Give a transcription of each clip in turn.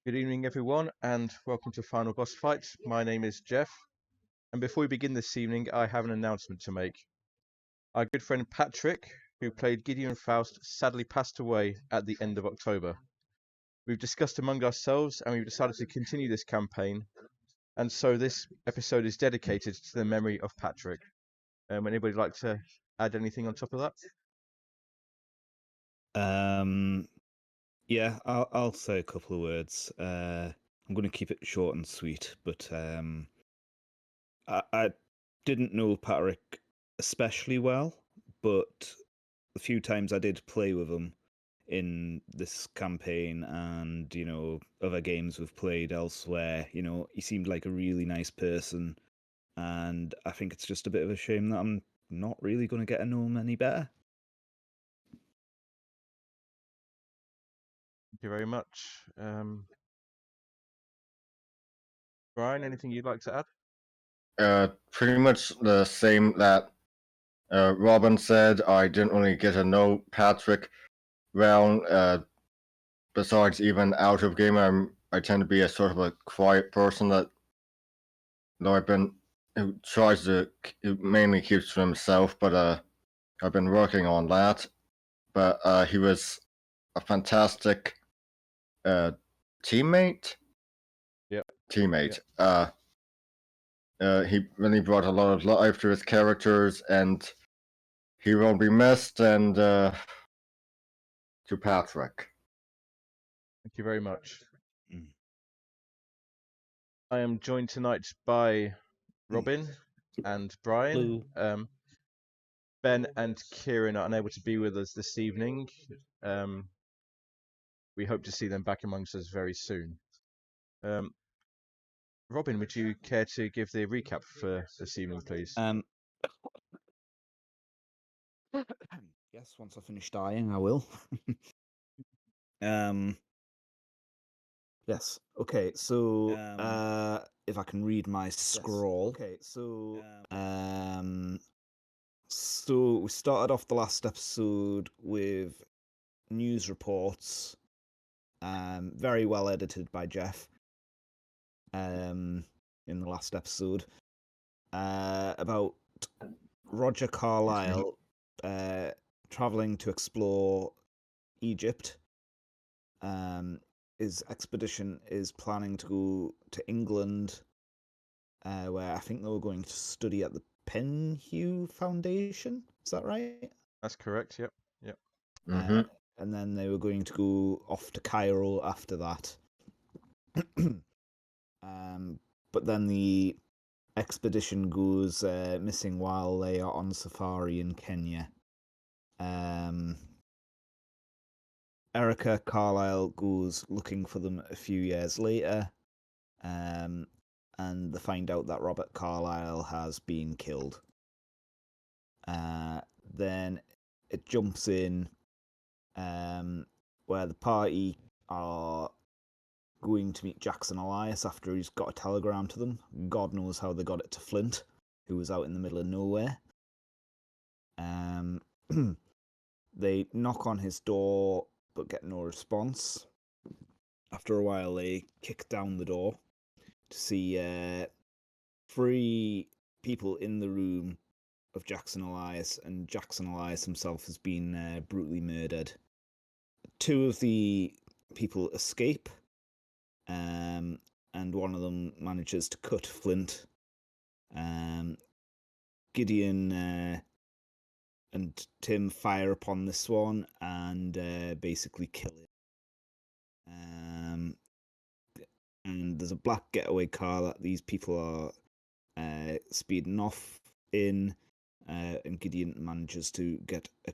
Good evening, everyone, and welcome to Final Boss Fight. My name is Jeff, and before we begin this evening, I have an announcement to make. Our good friend Patrick, who played Gideon Faust, sadly passed away at the end of October. We've discussed among ourselves, and we've decided to continue this campaign, and so this episode is dedicated to the memory of Patrick. Anybody like to add anything on top of that? Yeah, I'll say a couple of words. I'm going to keep it short and sweet, but I didn't know Patrick especially well, but the few times I did play with him in this campaign and, other games we've played elsewhere, he seemed like a really nice person, and I think it's just a bit of a shame that I'm not really going to get to know him any better. Thank you very much. Brian, anything you'd like to add? Pretty much the same that Robin said. I didn't really get to know Patrick well. Besides, even out of game, I tend to be a sort of a quiet person that who tries to who mainly keeps to himself. But I've been working on that. But he was a fantastic teammate. Yep. Teammate. He really brought a lot of life to his characters, and he will be missed. And to Patrick. Thank you very much. I am joined tonight by Robin and Brian. Ben and Kieran are unable to be with us this evening. We hope to see them back amongst us very soon. Robin, would you care to give the recap for this evening, please? Yes, once I finish dying, I will. Yes. Okay. So, if I can read my scroll. Yes. Okay. So we started off the last episode with news reports, very well edited by Jeff. In the last episode, about Roger Carlyle traveling to explore Egypt. His expedition is planning to go to England, where I think they were going to study at the Penhew Foundation. Is that right? That's correct. Yep. Mm-hmm. And then they were going to go off to Cairo after that. But then the expedition goes missing while they are on safari in Kenya. Erica Carlyle goes looking for them a few years later, and they find out that Robert Carlyle has been killed. Then it jumps in where the party are going to meet Jackson Elias after he's got a telegram to them. God knows how they got it to Flint, who was out in the middle of nowhere. They knock on his door but get no response. After a while, they kick down the door to see 3 people in the room of Jackson Elias, and Jackson Elias himself has been brutally murdered. 2 of the people escape, and one of them manages to cut Flint. Gideon and Tim fire upon this one and basically kill it. And there's a black getaway car that these people are speeding off in, and Gideon manages to get a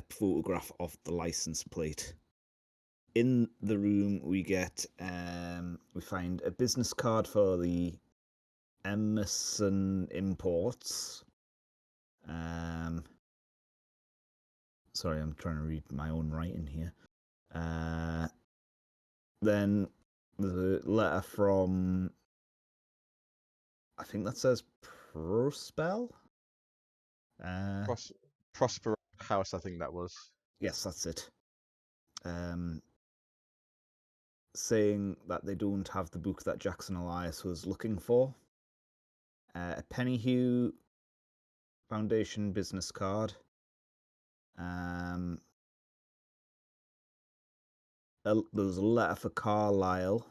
photograph of the license plate. In the room, we find a business card for the Emerson Imports. Sorry, I'm trying to read my own writing here. Then the letter from, I think that says Prospel? Prosper House, I think that was. Yes, that's it. saying that they don't have the book that Jackson Elias was looking for. A Pennyhue Foundation business card. There was a letter for Carlisle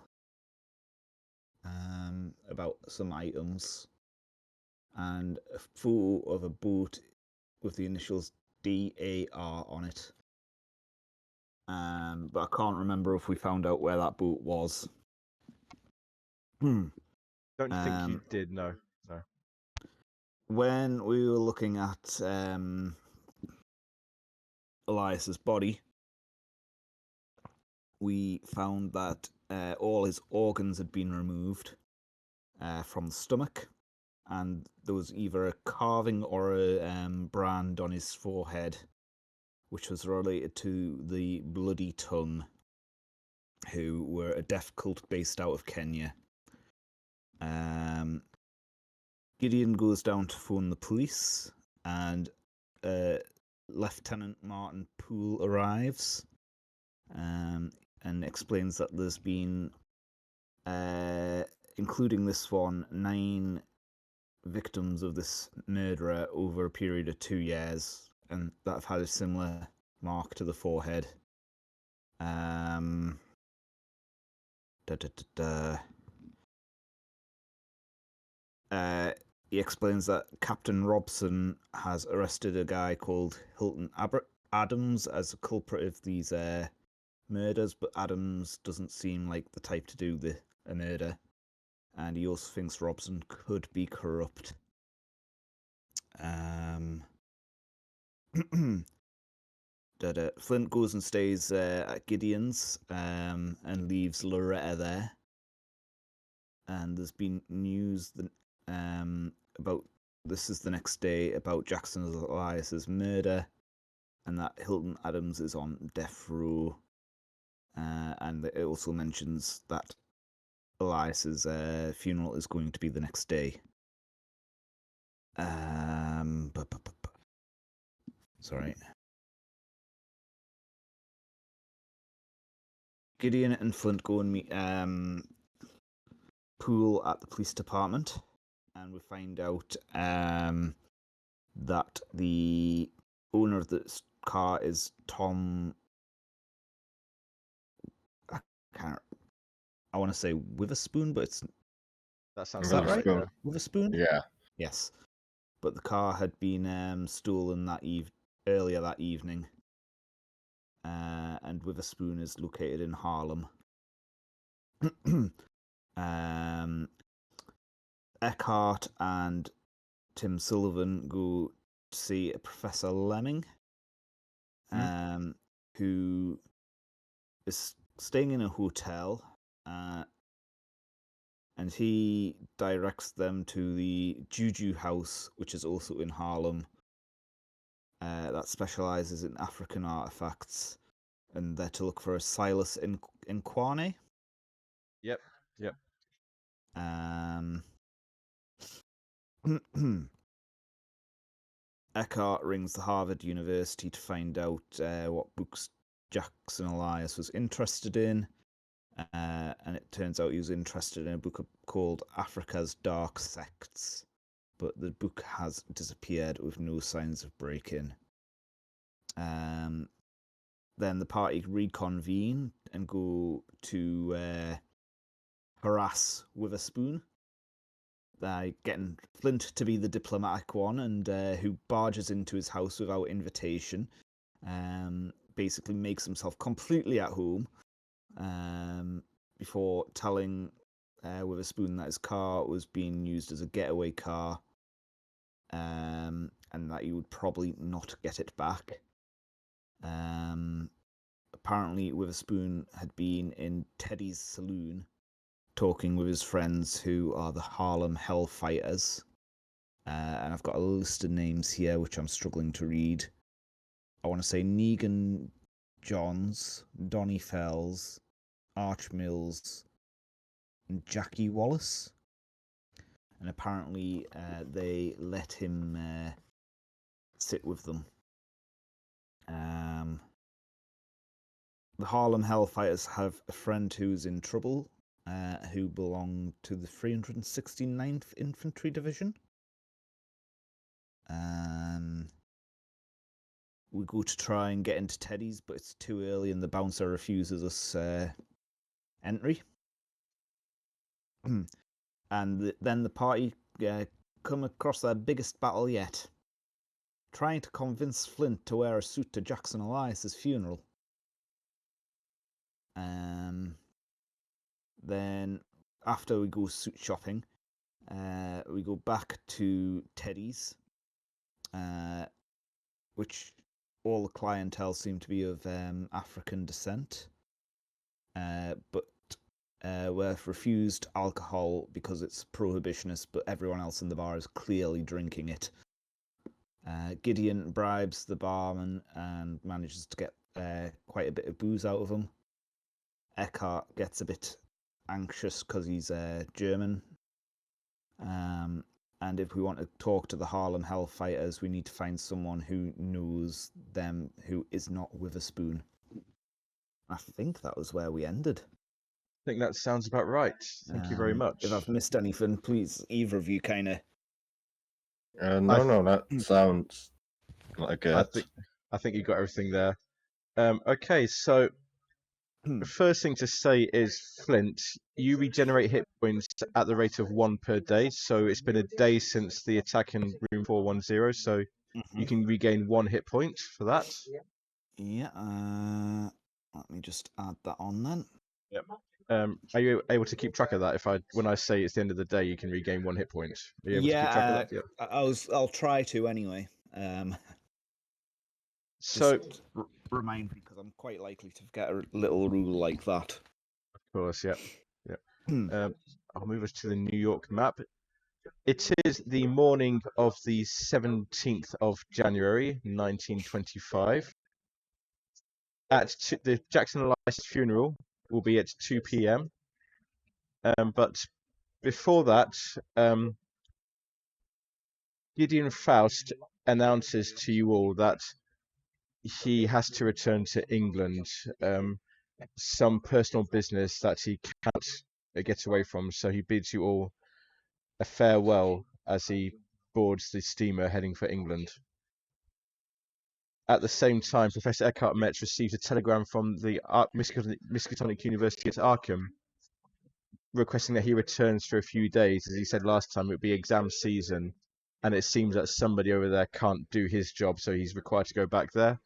about some items, and a photo of a boat with the initials DAR on it. But I can't remember if we found out where that boat was. Don't think you did, no. When we were looking at Elias's body, we found that all his organs had been removed from the stomach, and there was either a carving or a brand on his forehead, which was related to the Bloody Tongue, who were a death cult based out of Kenya. Gideon goes down to phone the police, and Lieutenant Martin Poole arrives and explains that there's been, including this one, 9 victims of this murderer over a period of 2 years, and that have had a similar mark to the forehead. He explains that Captain Robson has arrested a guy called Hilton Adams as a culprit of these murders, but Adams doesn't seem like the type to do a murder, and he also thinks Robson could be corrupt. Flint goes and stays at Gideon's and leaves Loretta there. And there's been news that, about, this is the next day, about Jackson Elias's murder, and that Hilton Adams is on death row. And it also mentions that Elias's funeral is going to be the next day. Sorry. Gideon and Flint go and meet Poole at the police department, and we find out that the owner of the car is Tom. I want to say Witherspoon, but it's. That sounds right? Witherspoon. Witherspoon? Yeah. Yes, but the car had been stolen earlier that evening, and Witherspoon is located in Harlem. Eckhart and Tim Sullivan go to see a Professor Lemming, who is staying in a hotel, and he directs them to the Juju House, which is also in Harlem, that specializes in African artifacts, and they're to look for a Silas Inquane. Yep. Eckhart rings the Harvard University to find out what books Jackson Elias was interested in, and it turns out he was interested in a book called Africa's Dark Sects, but the book has disappeared with no signs of break-in. Then the party reconvene and go to harass Witherspoon, getting Flint to be the diplomatic one, and who barges into his house without invitation, basically makes himself completely at home, before telling Witherspoon that his car was being used as a getaway car, and that he would probably not get it back. Apparently Witherspoon had been in Teddy's saloon talking with his friends, who are the Harlem Hellfighters, and I've got a list of names here which I'm struggling to read. I want to say Negan Johns, Donnie Fells, Arch Mills, and Jackie Wallace. And apparently they let him sit with them. the Harlem Hellfighters have a friend who's in trouble, who belonged to the 369th Infantry Division. We go to try and get into Teddy's, but it's too early and the bouncer refuses us entry. And then the party come across their biggest battle yet, trying to convince Flint to wear a suit to Jackson Elias's funeral. Then after we go suit shopping, we go back to Teddy's, which all the clientele seem to be of African descent, but we're refused alcohol because it's prohibitionist, but everyone else in the bar is clearly drinking it. Gideon bribes the barman and manages to get quite a bit of booze out of him. Eckhart gets a bit anxious because he's German. And if we want to talk to the Harlem Hellfighters, we need to find someone who knows them who is not Witherspoon. I think that was where we ended. I think that sounds about right. Thank you very much. If I've missed anything, please, either of you kind of... No, that sounds like it. I think you got everything there. Okay, so the first thing to say is, Flint, you regenerate hit points at the rate of 1 per day. So it's been a day since the attack in room 410, so you can regain 1 hit point for that. Yeah, let me just add that on then. Yep. Are you able to keep track of that? When I say it's the end of the day, you can regain 1 hit point. Are you able to keep track of that? Yeah, I'll try to anyway. So remind me, because I'm quite likely to forget a little rule like that. Of course, yeah. I'll move us to the New York map. It is the morning of the 17th of January, 1925. The Jackson Elias funeral will be at 2 p.m. But before that, Gideon Faust announces to you all that he has to return to England. Some personal business that he can't get away from, so he bids you all a farewell as he boards the steamer heading for England. At the same time, Professor Eckhart Metz receives a telegram from the Miskatonic University at Arkham requesting that he returns for a few days. As he said last time, it would be exam season, and it seems that somebody over there can't do his job, so he's required to go back there.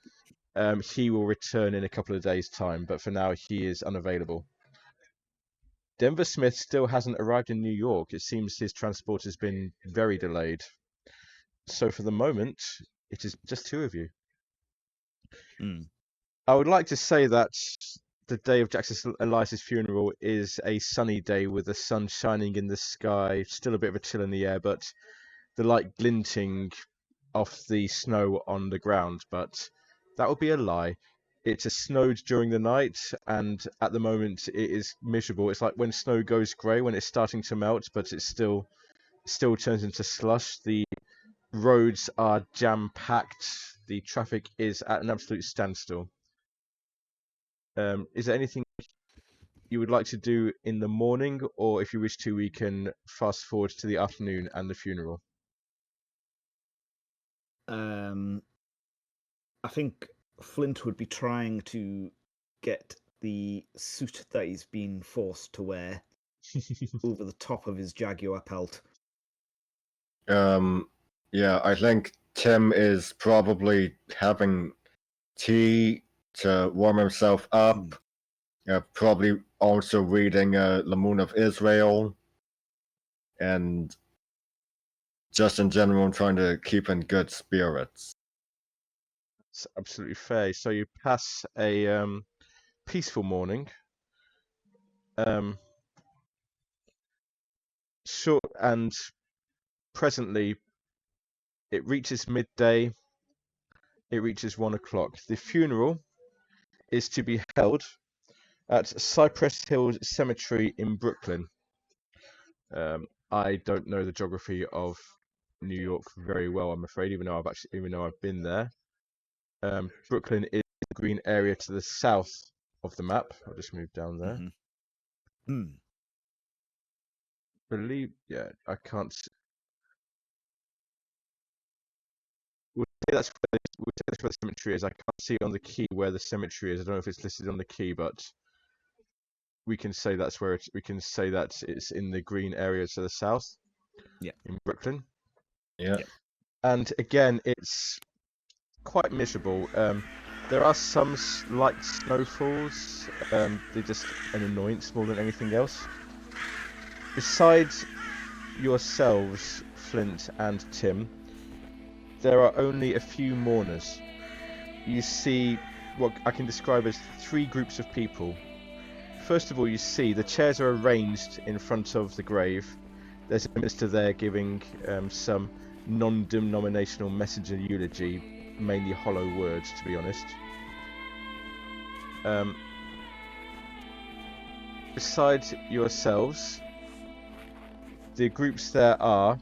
He will return in a couple of days' time, but for now he is unavailable. Denver Smith still hasn't arrived in New York. It seems his transport has been very delayed. So for the moment, it is just 2 of you. I would like to say that the day of Jackson Elias's funeral is a sunny day with the sun shining in the sky, still a bit of a chill in the air, but the light glinting off the snow on the ground. But that would be a lie. It has snowed during the night, and at the moment it is miserable. It's like when snow goes grey, when it's starting to melt, but it still turns into slush. The roads are jam-packed. The traffic is at an absolute standstill. Is there anything you would like to do in the morning, or if you wish to, we can fast forward to the afternoon and the funeral? I think Flint would be trying to get the suit that he's been forced to wear over the top of his Jaguar pelt. Yeah, I think Tim is probably having tea to warm himself up. Probably also reading The Moon of Israel. And just in general trying to keep in good spirits. It's absolutely fair. So you pass a peaceful morning. Short, and presently it reaches midday. It reaches 1 o'clock. The funeral is to be held at Cypress Hills Cemetery in Brooklyn. I don't know the geography of New York very well, I'm afraid, even though I've been there. Brooklyn is the green area to the south of the map. I'll just move down there. I can't. We'll say that's where the cemetery is. I can't see on the key where the cemetery is. I don't know if it's listed on the key, but we can say that's where we can say that it's in the green area to the south. Yeah. In Brooklyn. Yeah. And again, it's quite miserable. There are some light snowfalls. They're just an annoyance more than anything else. Besides yourselves, Flint and Tim, there are only a few mourners. You see what I can describe as 3 groups of people. First of all, you see the chairs are arranged in front of the grave. There's a minister there giving some non-denominational messenger eulogy, mainly hollow words, to be honest. Besides yourselves, the groups there are,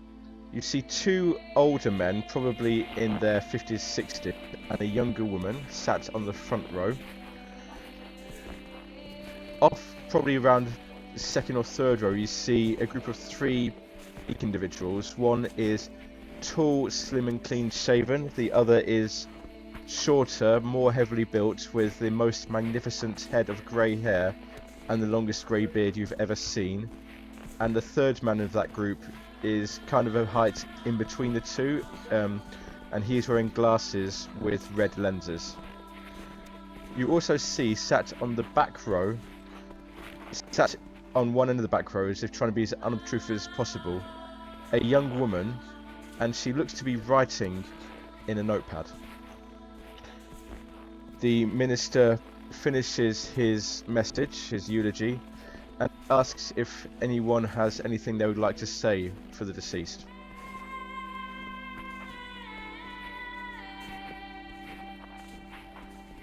you see 2 older men, probably in their 50s, 60s, and a younger woman sat on the front row. Off, probably around the 2nd or 3rd row, you see a group of 3 individuals. One is tall, slim and clean shaven. The other is shorter, more heavily built, with the most magnificent head of grey hair and the longest grey beard you've ever seen. And the 3rd man of that group is kind of a height in between the 2, and he's wearing glasses with red lenses. You also see, sat on the back row, sat on one end of the back row, as if trying to be as unobtrusive as possible, a young woman, and she looks to be writing in a notepad. The minister finishes his message, his eulogy, and asks if anyone has anything they would like to say for the deceased.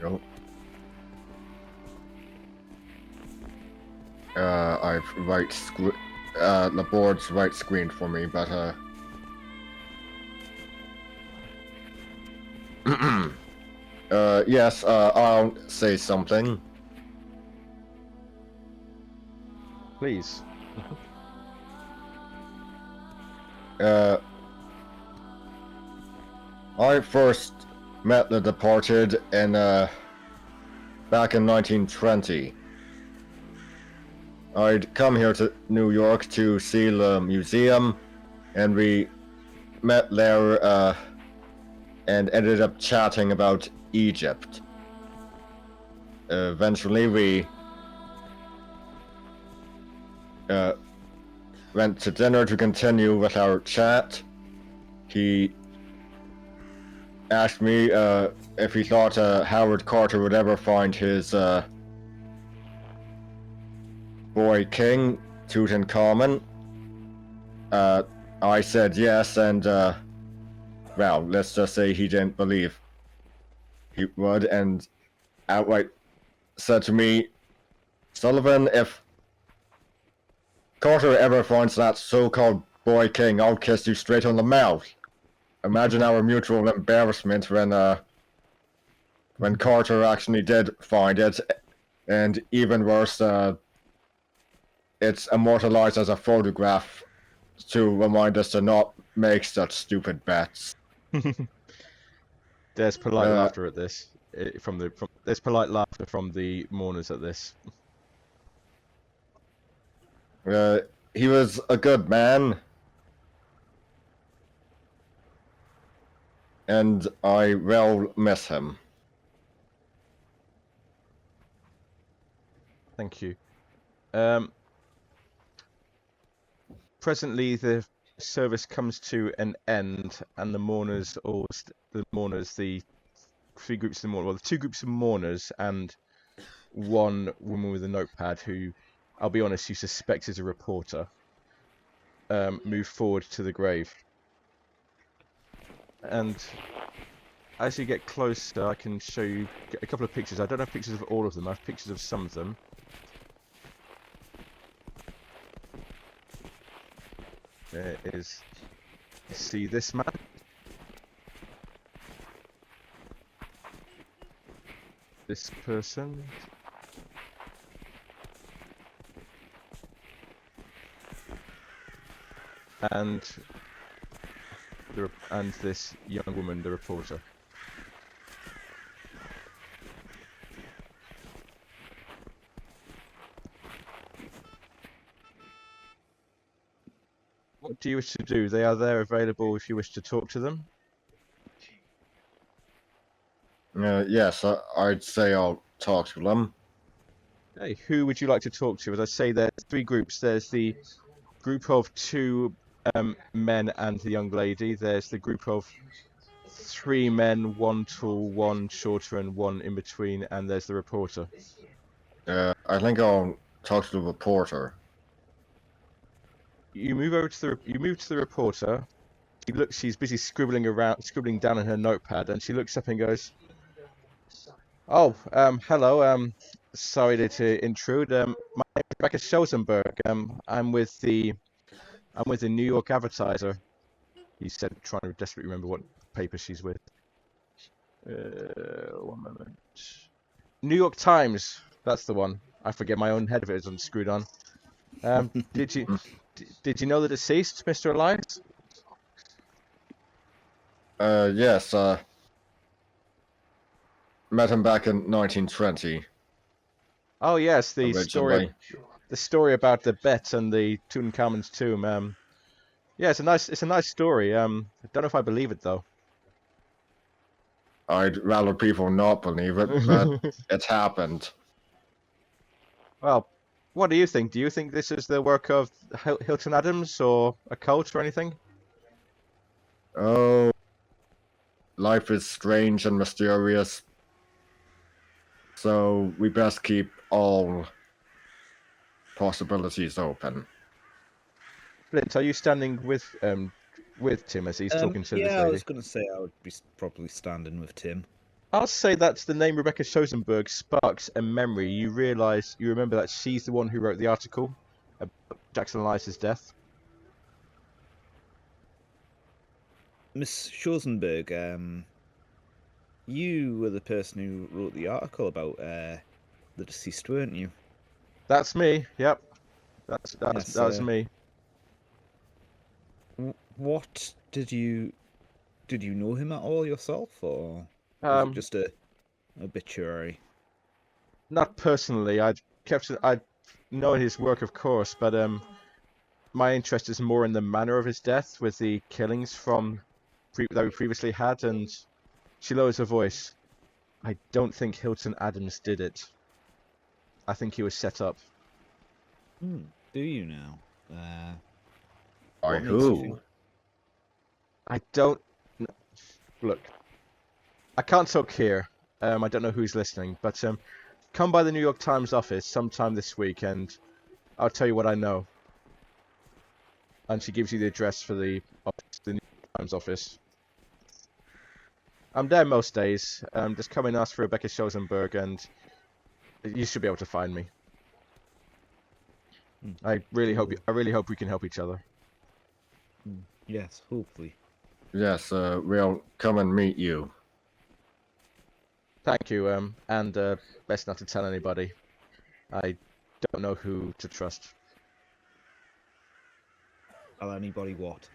Yep. I've the board's right screen for me, but yes, I'll say something. Please. I first met the departed in back in 1920. I'd come here to New York to see the museum, and we met there and ended up chatting about Egypt. Eventually we went to dinner to continue with our chat. He asked me if he thought Howard Carter would ever find his boy king, Tutankhamun. I said yes, and well, let's just say he didn't believe he would, and outright said to me, Sullivan, if Carter ever finds that so-called boy king, I'll kiss you straight on the mouth. Imagine our mutual embarrassment when Carter actually did find it, and even worse, it's immortalized as a photograph to remind us to not make such stupid bets. There's polite laughter at this. There's polite laughter from the mourners at this. He was a good man, and I will miss him. Thank you. Presently, the service comes to an end, and the mourners, the 3 groups of mourners, well, the 2 groups of mourners, and one woman with a notepad, who, I'll be honest, you suspect is a reporter, move forward to the grave. And as you get closer, I can show you a couple of pictures. I don't have pictures of all of them. I have pictures of some of them. There is. See this man? This person? and this young woman, the reporter. What do you wish to do? They are there available if you wish to talk to them. Yes, I'd say I'll talk to them. Hey, who would you like to talk to? As I say, there's 3 groups. There's the group of 2 men and the young lady. There's the group of 3 men, 1 tall, 1 shorter, and 1 in between. And there's the reporter. I think I'll talk to the reporter. You move to the reporter. She's busy scribbling down in her notepad, and she looks up and goes, "Oh, hello. Sorry to intrude. My name is Rebecca Schoenberg. I'm with the New York Advertiser." He said, trying to desperately remember what paper she's with. 1 moment. New York Times. That's the one. I forget my own head of it is unscrewed on. Did you know the deceased, Mr. Elias? Yes, met him back in 1920. Oh yes, the Originally. story about the bet and the Tutankhamun's tomb. Yeah, it's a nice story. I don't know if I believe it though. I'd rather people not believe it, but it's happened. Well, what do you think? Do you think this is the work of Hilton Adams or a cult or anything? Oh, life is strange and mysterious, so we best keep all possibilities open. Flint, are you standing with Tim as he's talking to this Yeah, I lady? was going to say I would be probably standing with Tim. I'll say that's the name Rebecca Schoenberg sparks a memory. You remember that she's the one who wrote the article about Jackson Elias's death. Miss Schoenberg, you were the person who wrote the article about the deceased, weren't you? That's me. Yep, that's Yes, me. What did you know him at all yourself, or was it just a obituary? Not personally. I'd know his work, of course, but my interest is more in the manner of his death, with the killings that we previously had. And she lowers her voice. I don't think Hilton Adams did it. I think he was set up. Do you now? By what makes you who? think- I don't look. I can't talk here. I don't know who's listening, but come by the New York Times office sometime this week, and I'll tell you what I know. And she gives you the address for the New York Times office. I'm there most days. Just come and ask for Rebecca Schoenberg, and you should be able to find me. I really hope we can help each other. Yes, hopefully. Yes, we'll come and meet you. Thank you. And best not to tell anybody. I don't know who to trust. Tell anybody what?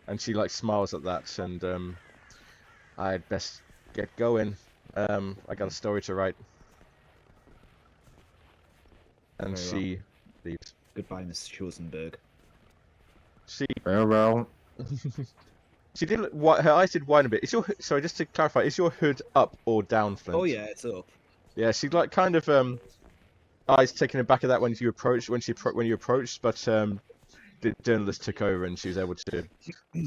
And she smiles at that, and I'd best get going. I got a story to write. And Very she leaves. Goodbye, Miss Schoenberg. Farewell. She did. Her eyes did widen a bit. Sorry, just to clarify, is your hood up or down, Flint? Oh yeah, it's up. Yeah, she kind of eyes taken aback at that when you approached, but the journalist took over and she was able to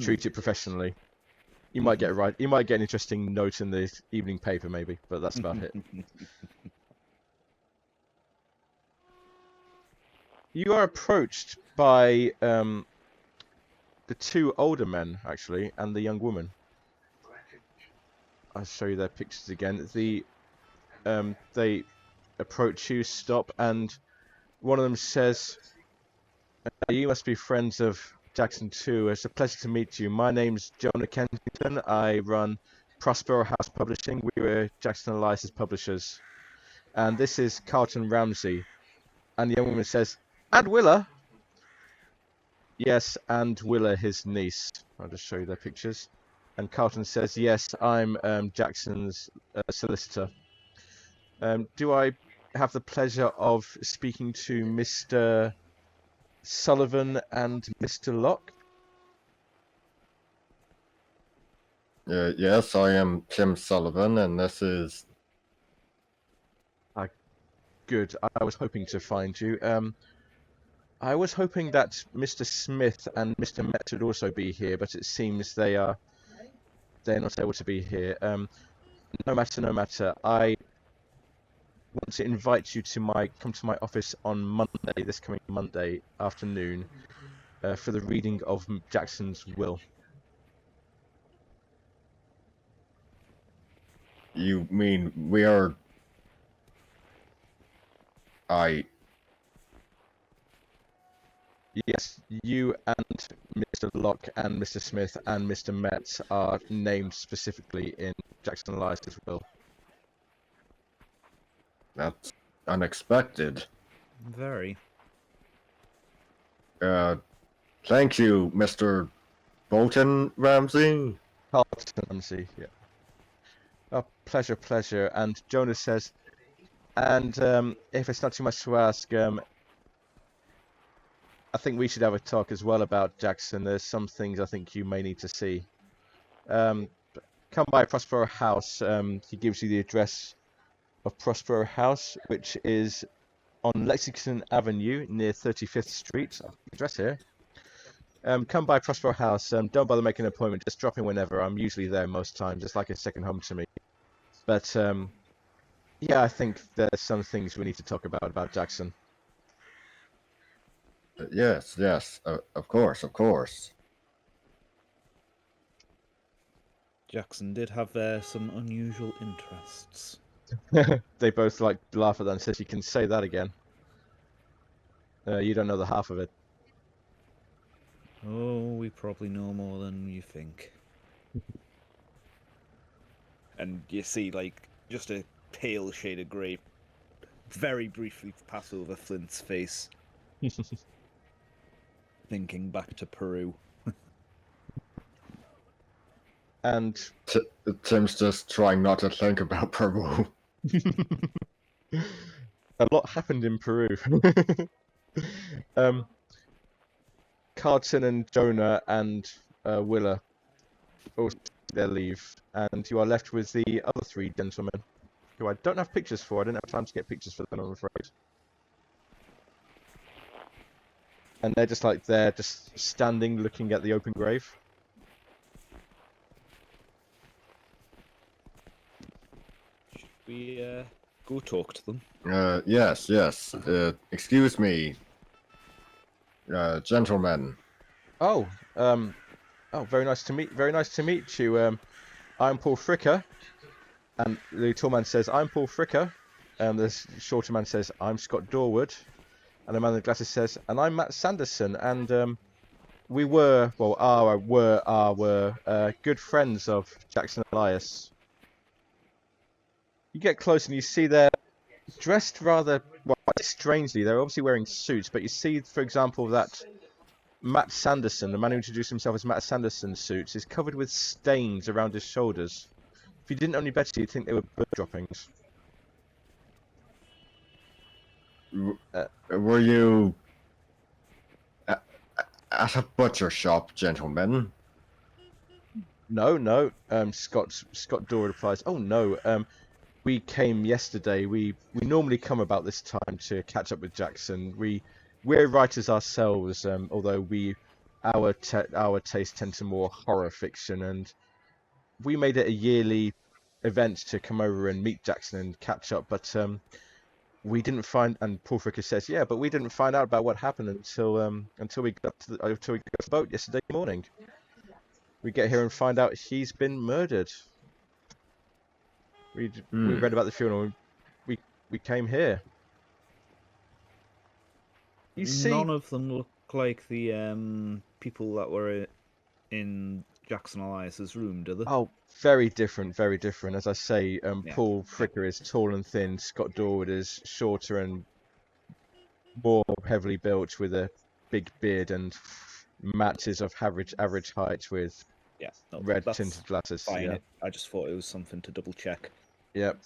treat it professionally. You might get an interesting note in the evening paper, maybe, but that's about it. You are approached by the 2 older men, actually, and the young woman. I'll show you their pictures again. They approach you, stop, and one of them says, "You must be friends of Jackson too. It's a pleasure to meet you. My name's Jonah Kensington. I run Prospero House Publishing. We were Jackson Elias's publishers. And this is Carlton Ramsey." And the young woman says, "And Willa." Yes, and Willa, his niece. I'll just show you their pictures. And Carlton says, yes, I'm Jackson's solicitor. Do I have the pleasure of speaking to Mr. Sullivan and Mr. Locke? Yes, I am Tim Sullivan, and this is... Good. I was hoping to find you. I was hoping that Mr. Smith and Mr. Metz would also be here, but it seems they're not able to be here. No matter. I want to invite you to come to my office on Monday, this coming Monday afternoon, for the reading of Jackson's will. You mean we are... Yes, you and Mr. Locke and Mr. Smith and Mr. Metz are named specifically in Jackson Elias's will. That's unexpected. Very. Thank you, Mr. Bolton Ramsey. Carlton Ramsey, yeah. Oh, pleasure. And Jonas says, and if it's not too much to ask, I think we should have a talk as well about Jackson. There's some things I think you may need to see. Come by Prospero House. He gives you the address of Prospero House, which is on Lexington Avenue near 35th Street. I've got the address here. Come by Prospero House. Don't bother making an appointment. Just drop in whenever. I'm usually there most times. It's like a second home to me. But yeah, I think there's some things we need to talk about Jackson. Yes, of course. Jackson did have some unusual interests. They both like laugh at that and says, "You can say that again. You don't know the half of it." Oh, we probably know more than you think. And you see, like, just a pale shade of grey very briefly pass over Flint's face. Thinking back to Peru. And Tim's just trying not to think about Peru. a lot happened in Peru. Carlton and Jonah and Willa all take their leave, and you are left with the other three gentlemen, who I don't have pictures for. I didn't have time to get pictures for them, I'm afraid. And they're just standing, looking at the open grave. Should we go talk to them? Yes. Excuse me, gentlemen. Oh, very nice to meet you. I'm Paul Fricker, and the tall man says, "I'm Paul Fricker," and the shorter man says, "I'm Scott Dorwood," and the man with the glasses says, "And I'm Matt Sanderson," and we were good friends of Jackson Elias. You get close and you see they're dressed rather strangely. They're obviously wearing suits, but you see, for example, that Matt Sanderson, the man who introduced himself as Matt Sanderson suits, is covered with stains around his shoulders. If you didn't know any better, you'd think they were bird droppings. Were you at a butcher shop, gentlemen? No. Scott Dorr replies, "Oh no. We came yesterday. We normally come about this time to catch up with Jackson. We're writers ourselves, although our taste tend to more horror fiction, and we made it a yearly event to come over and meet Jackson and catch up. But we didn't find." And Paul Fricker says, "Yeah, but we didn't find out about what happened until we got to the boat yesterday morning. We get here and find out he's been murdered. We read about the funeral. We came here." You see, none of them look like the people that were in Jackson Elias's room, do they? oh, very different. As I say, Yeah. Paul Fricker is tall and thin. Scott Dorwood is shorter and more heavily built with a big beard and Matt is of average height with Yeah, no, red that's tinted glasses. fine. Yeah. I just thought it was something to double check. Yep.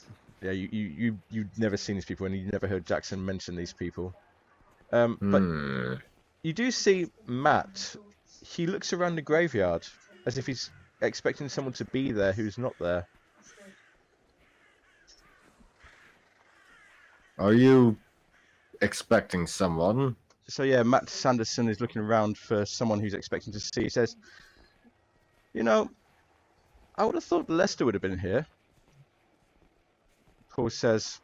Yeah, you've never seen these people, and you never heard Jackson mention these people. But you do see Matt. He looks around the graveyard as if he's expecting someone to be there who's not there. Are you expecting someone? So yeah, Matt Sanderson is looking around for someone who's expecting to see. He says, "You know, I would have thought Lester would have been here." Paul says,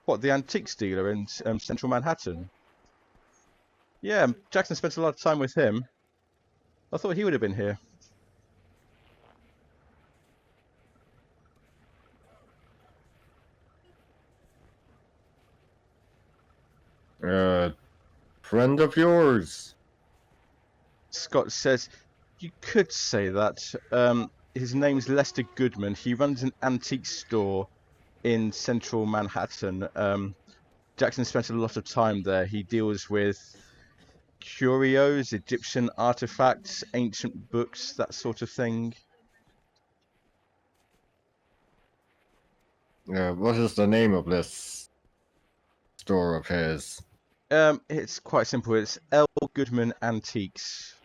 "What, the antiques dealer in central Manhattan?" "Yeah, Jackson spent a lot of time with him. I thought he would have been here." Friend of yours? Scott says, "You could say that. His name's Lester Goodman. He runs an antique store in central Manhattan. Jackson spent a lot of time there. He deals with curios, Egyptian artifacts, ancient books, that sort of thing." What is the name of this store of his? It's quite simple. It's L. Goodman Antiques.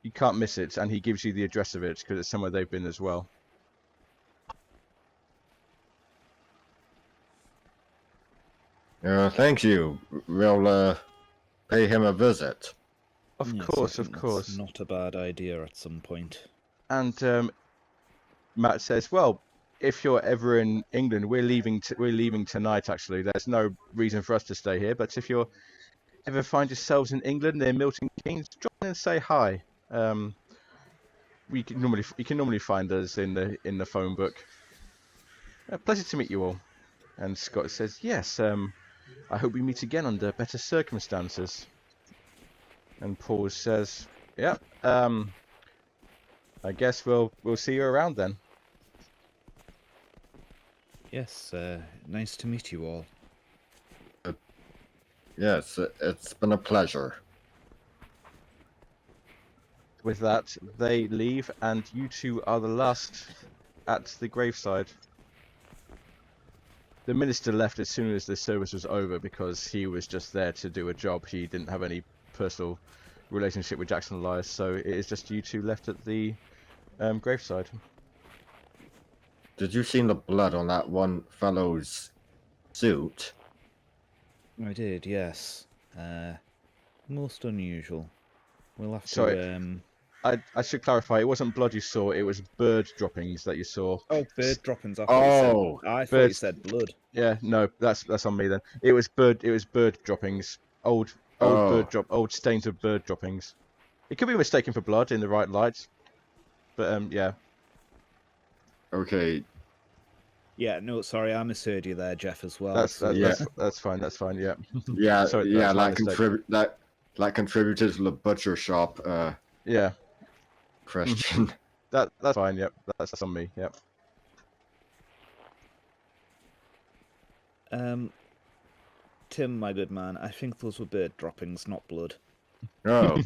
You can't miss it, and he gives you the address of it because it's somewhere they've been as well. Thank you. We'll pay him a visit. Of Yes, I course, think of that's course. not a bad idea at some point. And Matt says, "Well, if you're ever in England, we're leaving tonight. Actually, there's no reason for us to stay here. But if you ever find yourselves in England near Milton Keynes, drop in and say hi. You can normally find us in the phone book. Pleasure to meet you all." And Scott says, "Yes. I hope we meet again under better circumstances." And Paul says, "Yeah. I guess we'll see you around then." Yes, nice to meet you all. Yes, it's been a pleasure. With that, they leave, and you two are the last at the graveside. The minister left as soon as the service was over because he was just there to do a job. He didn't have any personal relationship with Jackson Elias, so it is just you two left at the graveside. Did you see the blood on that one fellow's suit? I did, yes. Most unusual. We'll have Sorry. to. I should clarify, it wasn't blood you saw, it was bird droppings that you saw. Oh, bird droppings. I thought you said blood. Yeah, no, that's on me then. It was bird droppings. Old stains of bird droppings. It could be mistaken for blood in the right light. But yeah. Okay. Yeah, no, sorry, I misheard you there, Jeff, as well. That's fine. That's fine. Yeah. Yeah, Sorry, yeah, that contributed to the butcher shop yeah. question. That's fine. Yep. That's on me. Yep. Tim, my good man, I think those were bird droppings, not blood. Oh.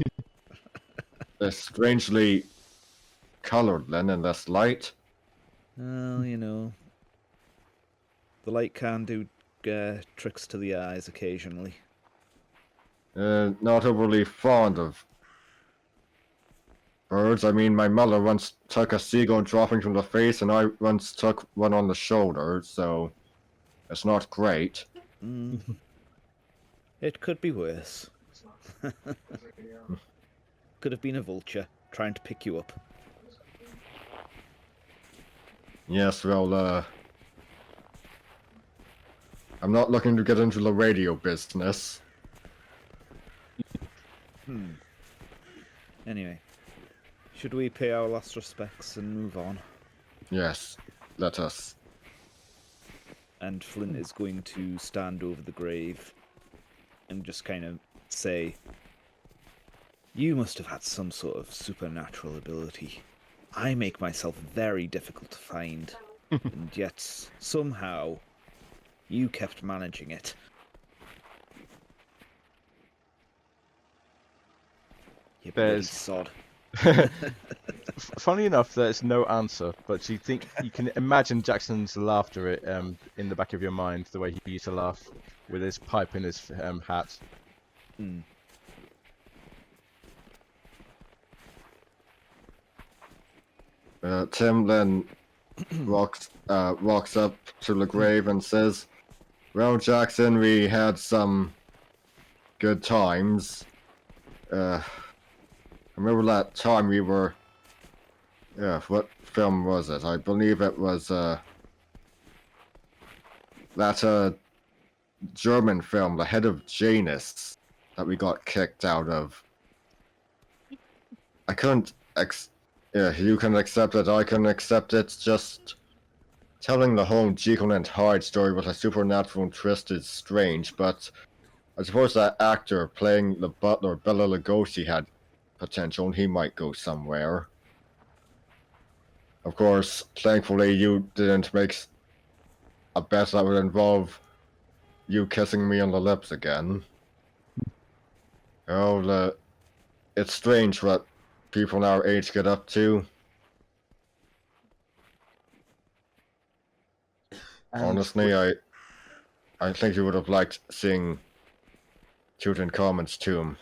They're strangely colored then in this light. Well, you know, the light can do tricks to the eyes occasionally. Not overly fond of birds. I mean, my mother once took a seagull dropping from the face, and I once took one on the shoulder, so it's not great. It could be worse. Could have been a vulture trying to pick you up. Yes, well, I'm not looking to get into the radio business. Anyway, should we pay our last respects and move on? Yes, let us. And Flint is going to stand over the grave and just kind of say, "You must have had some sort of supernatural ability. I make myself very difficult to find, and yet somehow you kept managing it." You bloody There's sod. Funnily enough, there's no answer, but you can imagine Jackson's laughter in the back of your mind, the way he used to laugh with his pipe in his hat. Mm. Tim then walks up to the grave and says, "Well, Jackson, we had some good times. Remember that time we were... what film was it? I believe it was that German film, The Head of Janus, that we got kicked out of. I couldn't you can accept it, I can accept it. Just telling the whole Jekyll and Hyde story with a supernatural twist is strange, but I suppose that actor playing the butler, Bela Lugosi, had potential and he might go somewhere. Of course, thankfully you didn't make a bet that would involve you kissing me on the lips again. Oh, it's strange what people our age get up to. And Honestly, I think you would have liked seeing Tutankhamun's tomb.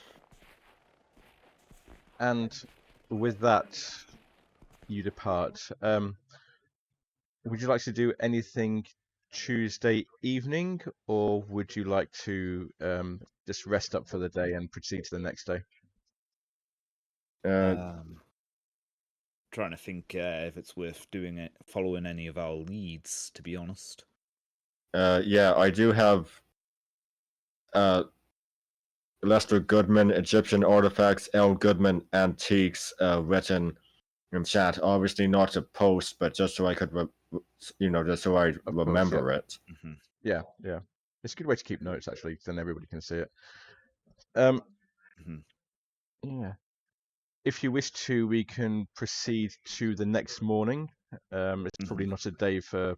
And with that, you depart. Would you like to do anything Tuesday evening, or would you like to just rest up for the day and proceed to the next day? Trying to think if it's worth doing it, following any of our leads, to be honest. Yeah, I do have Lester Goodman, Egyptian Artifacts, L. Goodman Antiques written in chat. Obviously not to post, but just so I could, just so I remember it. Mm-hmm. Yeah. It's a good way to keep notes, actually, then everybody can see it. Yeah. If you wish to, we can proceed to the next morning. It's probably not a day for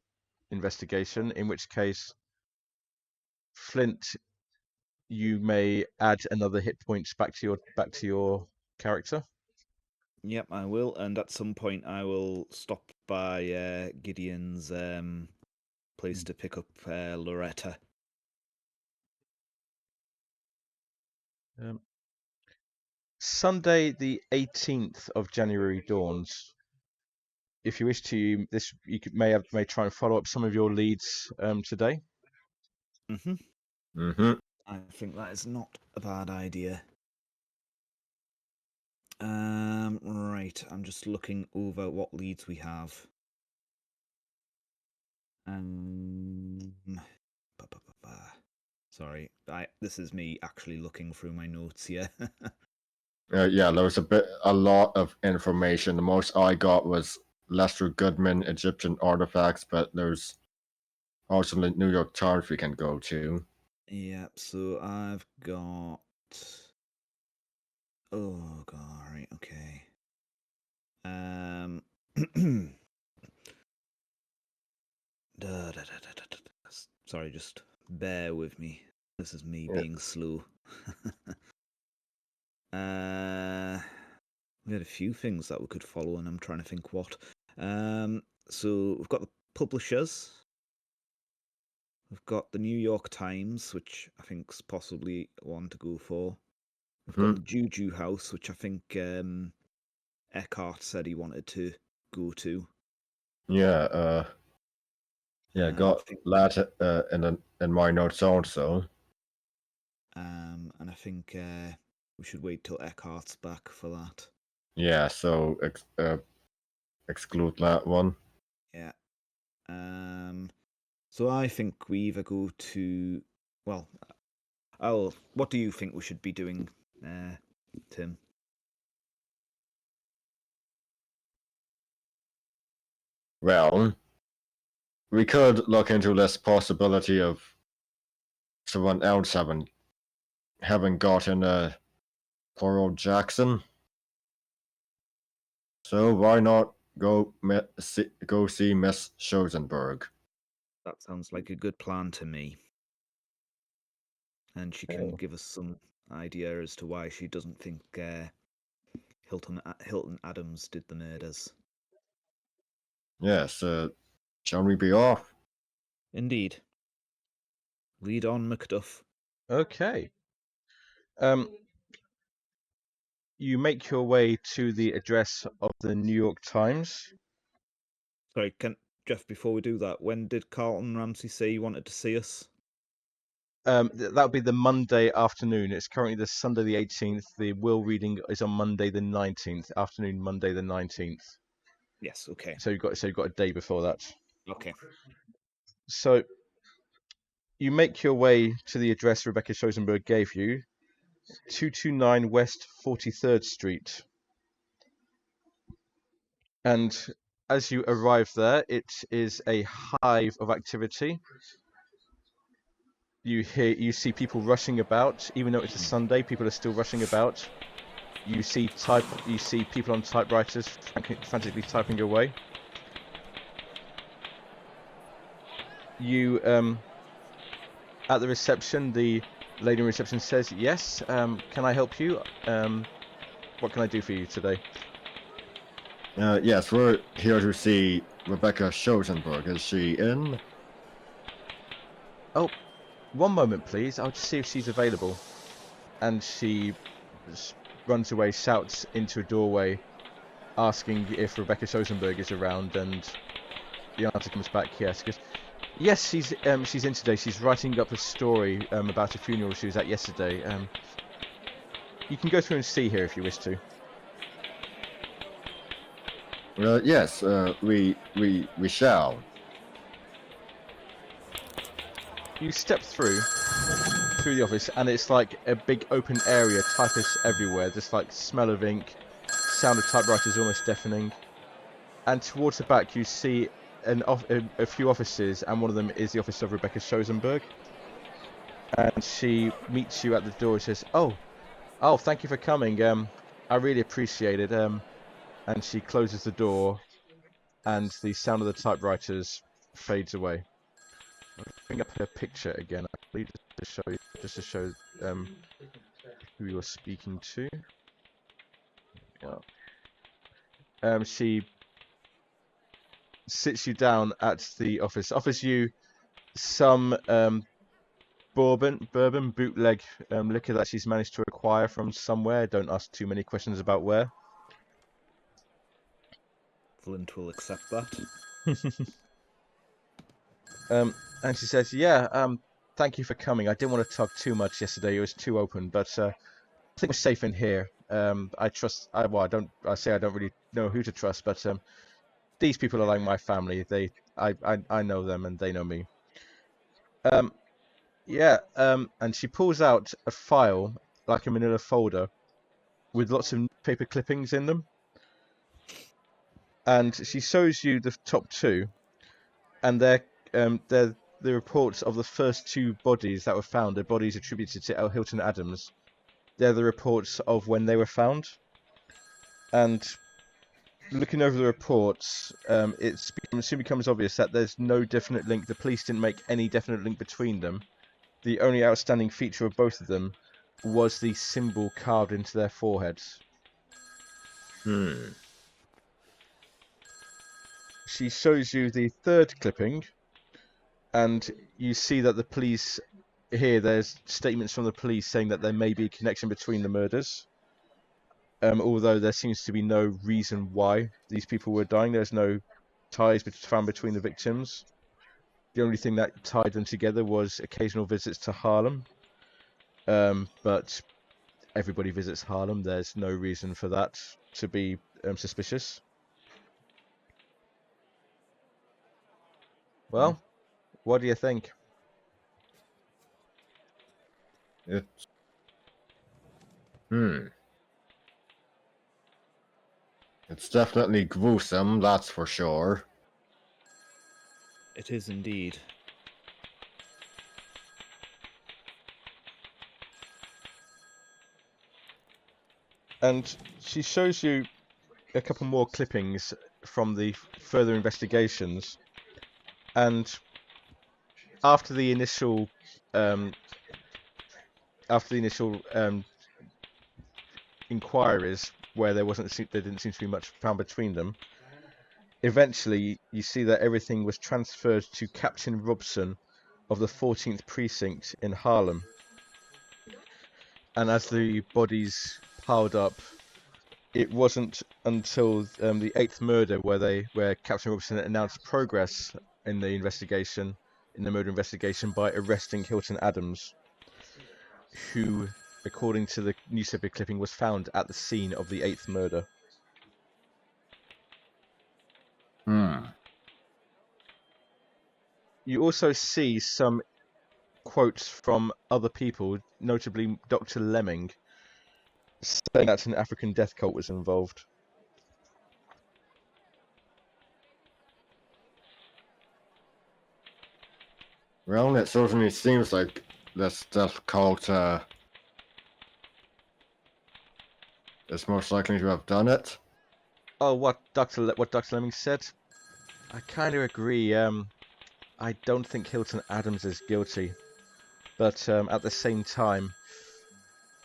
investigation, in which case, Flint, you may add another hit points back to your character. Yep, I will, and at some point I will stop by Gideon's place to pick up Loretta. Sunday, the 18th of January dawns. If you wish to, you may try and follow up some of your leads today. I think that is not a bad idea. Right, I'm just looking over what leads we have. Sorry, this is me actually looking through my notes here. Yeah, there was a lot of information. The most I got was Lester Goodman, Egyptian Artifacts, but there's also the New York Times we can go to. Yep, so I've got... Oh, God, right, okay. Sorry, just bear with me. This is me being slow. We had a few things that we could follow, and I'm trying to think what. So we've got the publishers. We've got the New York Times, which I think's possibly one to go for. We've got the Juju House, which I think Eckhart said he wanted to go to. Yeah, got that in my notes also. And I think we should wait till Eckhart's back for that. Yeah, so exclude that one. Yeah. So I think we either go to... Well, what do you think we should be doing, Tim? Well, we could look into this possibility of someone else having gotten poor old Jackson. So why not go see Miss Schoenberg? That sounds like a good plan to me. And she can give us some idea as to why she doesn't think Hilton Adams did the murders. Yes, shall we be off? Indeed. Lead on, Macduff. Okay. You make your way to the address of the New York Times. Sorry, Jeff, before we do that, when did Carlton Ramsey say he wanted to see us? That would be the Monday afternoon. It's currently the Sunday the 18th. The will reading is on Monday the 19th. Afternoon, Monday the 19th. Yes, okay. So you've got a day before that. Okay. So you make your way to the address Rebecca Schosenberg gave you, 229 West 43rd Street. And as you arrive there, it is a hive of activity. You see people rushing about, even though it's a Sunday. People are still rushing about. You see people on typewriters frantically typing away. You at the reception, the lady in reception says, "Yes, can I help you? What can I do for you today?" Yes, we're here to see Rebecca Schosenberg. Is she in? Oh, one moment, please. I'll just see if she's available. And she runs away, shouts into a doorway, asking if Rebecca Schosenberg is around, and the answer comes back yes. She goes, yes, she's in today. She's writing up a story about a funeral she was at yesterday. You can go through and see her if you wish to. Yes, we shall. You step through the office, and it's like a big open area, typists everywhere. There's like smell of ink, sound of typewriters almost deafening. And towards the back, you see a few offices, and one of them is the office of Rebecca Schosenberg. And she meets you at the door and says, "Oh, thank you for coming. I really appreciate it." And she closes the door, and the sound of the typewriters fades away. I'll bring up her picture again, I believe, just to show who you're speaking to. Yeah. She sits you down at the office, offers you some bourbon bootleg liquor that she's managed to acquire from somewhere. Don't ask too many questions about where. Flint will accept that. And she says, "Yeah, thank you for coming. I didn't want to talk too much yesterday. It was too open, but I think we're safe in here. I trust. I don't really know who to trust, but these people are like my family. I know them, and they know me. Yeah. And she pulls out a file, like a manila folder, with lots of paper clippings in them. And she shows you the top two, and they're the reports of the first two bodies that were found. The bodies attributed to Hilton Adams. They're the reports of when they were found. And looking over the reports, it soon becomes obvious that there's no definite link. The police didn't make any definite link between them. The only outstanding feature of both of them was the symbol carved into their foreheads. She shows you the third clipping, and you see that the police here, there's statements from the police saying that there may be a connection between the murders. Although there seems to be no reason why these people were dying. There's no ties found between the victims. The only thing that tied them together was occasional visits to Harlem. But everybody visits Harlem. There's no reason for that to be suspicious. Well, what do you think? It's It's definitely gruesome, that's for sure. It is indeed. And she shows you a couple more clippings from the further investigations. And after the initial inquiries, where there didn't seem to be much found between them. Eventually, you see that everything was transferred to Captain Robson of the 14th Precinct in Harlem. And as the bodies piled up, it wasn't until the 8th murder where Captain Robson announced progress in the murder investigation, by arresting Hilton Adams, who, according to the newspaper clipping, was found at the scene of the 8th murder. You also see some quotes from other people, notably Dr. Lemming, saying that an African death cult was involved. Well, it certainly seems like this death cult is most likely to have done it. Oh, what Dr. Lemming said? I kind of agree. I don't think Hilton Adams is guilty, but at the same time,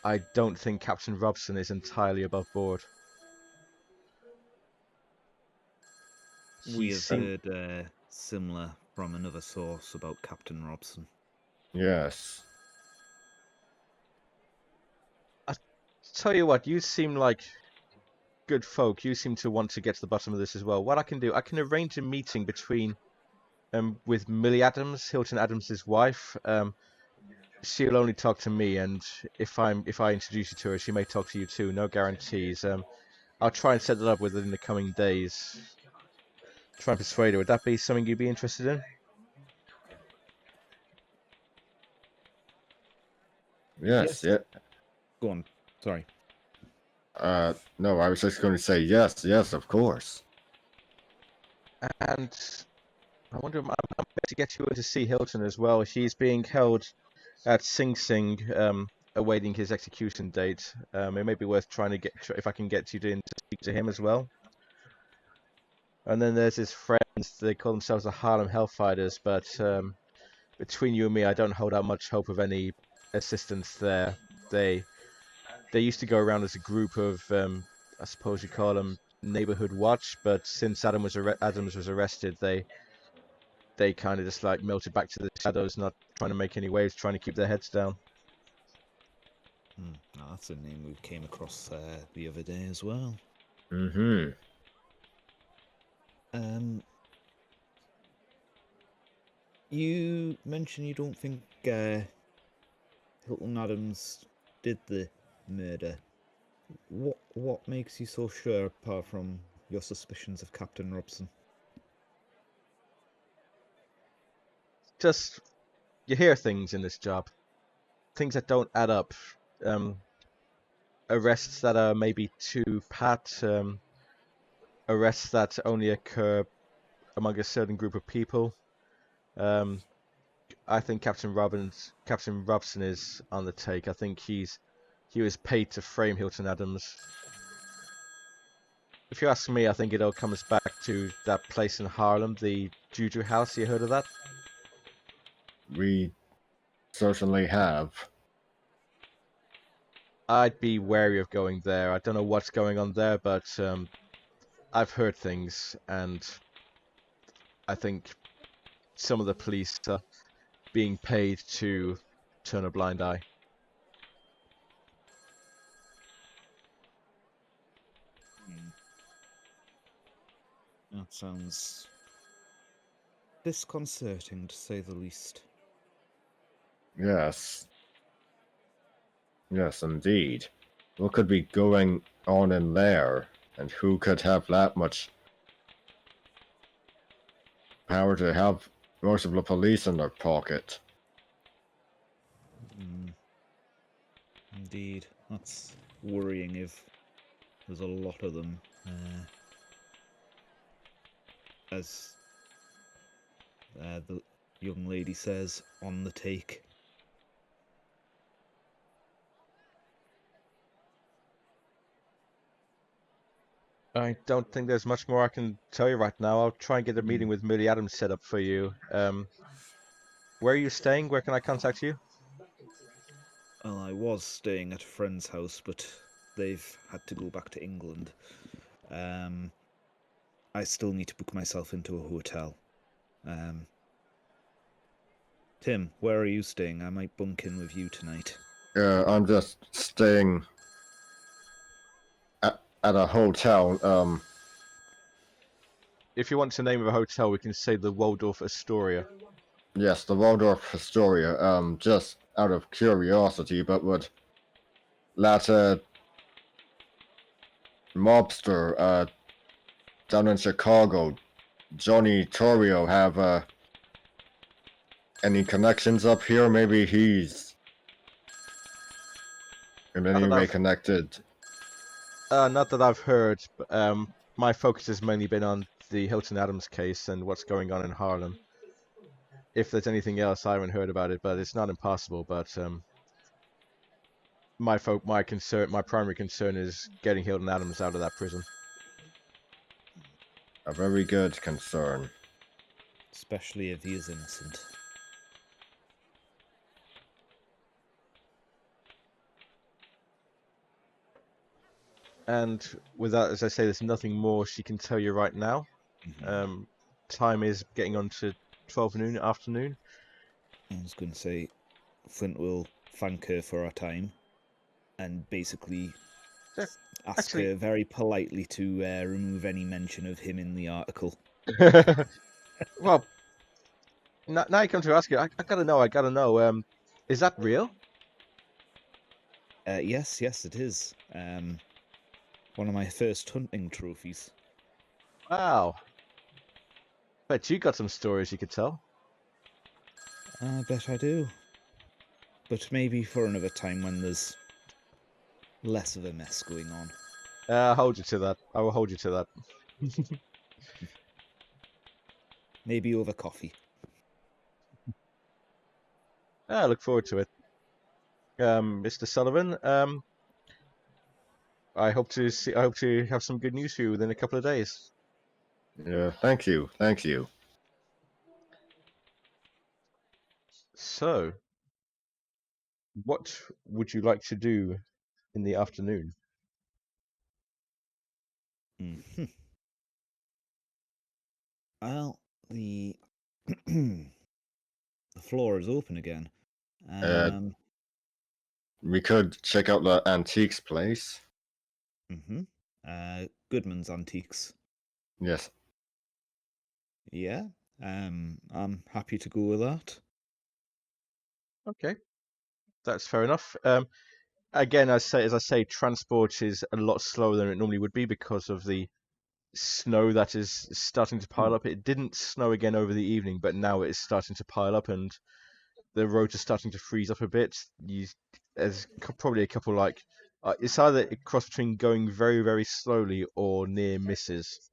I don't think Captain Robson is entirely above board. We have heard similar from another source about Captain Robson. Yes. I tell you what, you seem like good folk. You seem to want to get to the bottom of this as well. What I can do, I can arrange a meeting between with Millie Adams, Hilton Adams's wife. She'll only talk to me, and if I introduce you to her, she may talk to you too. No guarantees. I'll try and set it up within the coming days. Try and persuade her. Would that be something you'd be interested in? Yes. Yeah. Go on. Sorry. No, I was just going to say yes, of course. And I wonder, I'm to get you to see Hilton as well. She's being held at Sing Sing, awaiting his execution date. It may be worth trying to if I can get you to speak to him as well. And then there's his friends. They call themselves the Harlem Hellfighters, but between you and me, I don't hold out much hope of any assistance there. They used to go around as a group of, I suppose you call them neighborhood watch, but since Adams was arrested, they kind of just like melted back to the shadows, not trying to make any waves, trying to keep their heads down. No, that's a name we came across the other day as well. Mm-hmm. You mentioned you don't think Hilton Adams did the murder. What makes you so sure, apart from your suspicions of Captain Robson? Just, you hear things in this job, things that don't add up. Arrests that are maybe too pat, arrests that only occur among a certain group of people. I think Captain Robson is on the take. I think he was paid to frame Hilton Adams. If you ask me, I think it all comes back to that place in Harlem, the Juju House. You heard of that? We certainly have. I'd be wary of going there. I don't know what's going on there, but I've heard things, and I think some of the police are being paid to turn a blind eye. That sounds disconcerting, to say the least. Yes. Yes, indeed. What could be going on in there, and who could have that much power to have most of the police in their pocket? Indeed, that's worrying if there's a lot of them. As the young lady says, on the take. I don't think there's much more I can tell you right now. I'll try and get a meeting with Millie Adams set up for you. Where are you staying? Where can I contact you? Well, I was staying at a friend's house, but they've had to go back to England. I still need to book myself into a hotel. Tim, where are you staying? I might bunk in with you tonight. I'm just staying at a hotel. If you want to name of a hotel, we can say the Waldorf Astoria. Yes, the Waldorf Astoria. Just out of curiosity, but would that mobster down in Chicago, Johnny Torrio, have any connections up here? Maybe he's in any way connected. Not that I've heard, but my focus has mainly been on the Hilton Adams case and what's going on in Harlem. If there's anything else, I haven't heard about it, but it's not impossible. But my primary concern is getting Hilton Adams out of that prison. A very good concern. Especially if he is innocent. And with that, as I say, there's nothing more she can tell you right now. Mm-hmm. Time is getting on to 12 noon afternoon. I was going to say, Flint will thank her for her time and basically ask her very politely to remove any mention of him in the article. Well, now you come to ask you, I gotta know. Is that real? Yes, it is. One of my first hunting trophies. Wow. Bet you got some stories you could tell. I bet I do. But maybe for another time when there's less of a mess going on. I'll hold you to that. I will hold you to that. Maybe over coffee. I look forward to it. Mr. Sullivan, I hope to have some good news for you within a couple of days. Yeah, thank you. So, what would you like to do in the afternoon? Mm-hmm. Well, the floor is open again. We could check out the antiques place. Mm-hmm. Goodman's Antiques. Yes. Yeah. I'm happy to go with that. Okay, that's fair enough. Again, as I say, transport is a lot slower than it normally would be because of the snow that is starting to pile up. It didn't snow again over the evening, but now it is starting to pile up, and the roads are starting to freeze up a bit. There's probably a couple it's either a cross between going very, very slowly or near misses.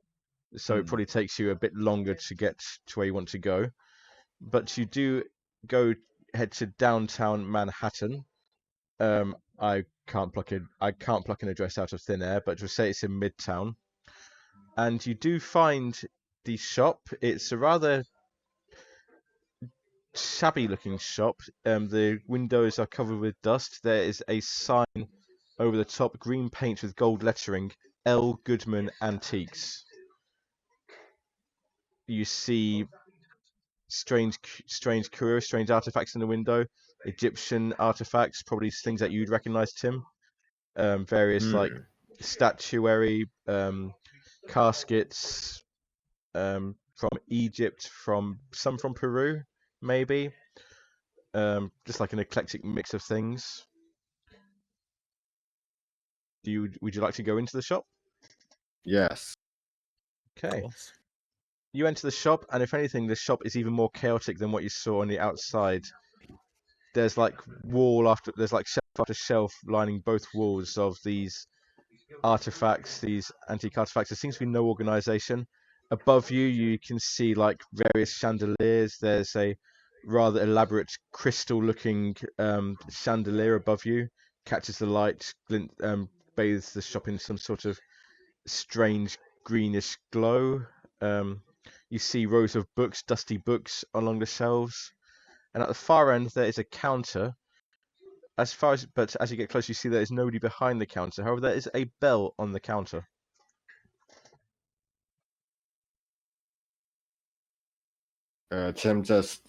So it probably takes you a bit longer to get to where you want to go. But you do head to downtown Manhattan. I can't pluck an address out of thin air, but to say it's in Midtown. And you do find the shop. It's a rather shabby looking shop. The windows are covered with dust. There is a sign over the top, green paint with gold lettering, L. Goodman Antiques. You see strange curios, strange artifacts in the window, Egyptian artifacts, probably things that you'd recognize, Tim. Various like statuary, caskets, from Egypt, some from Peru, maybe. Just like an eclectic mix of things. Would you like to go into the shop? Yes. Okay. You enter the shop, and if anything, the shop is even more chaotic than what you saw on the outside. There's like shelf after shelf lining both walls of these artifacts, these antique artifacts. There seems to be no organization. Above you, you can see like various chandeliers. There's a rather elaborate crystal-looking chandelier above you, catches the light, bathes the shop in some sort of strange greenish glow. You see rows of books, dusty books along the shelves, and at the far end there is a counter but as you get closer, you see there is nobody behind the counter. However, there is a bell on the counter. Tim just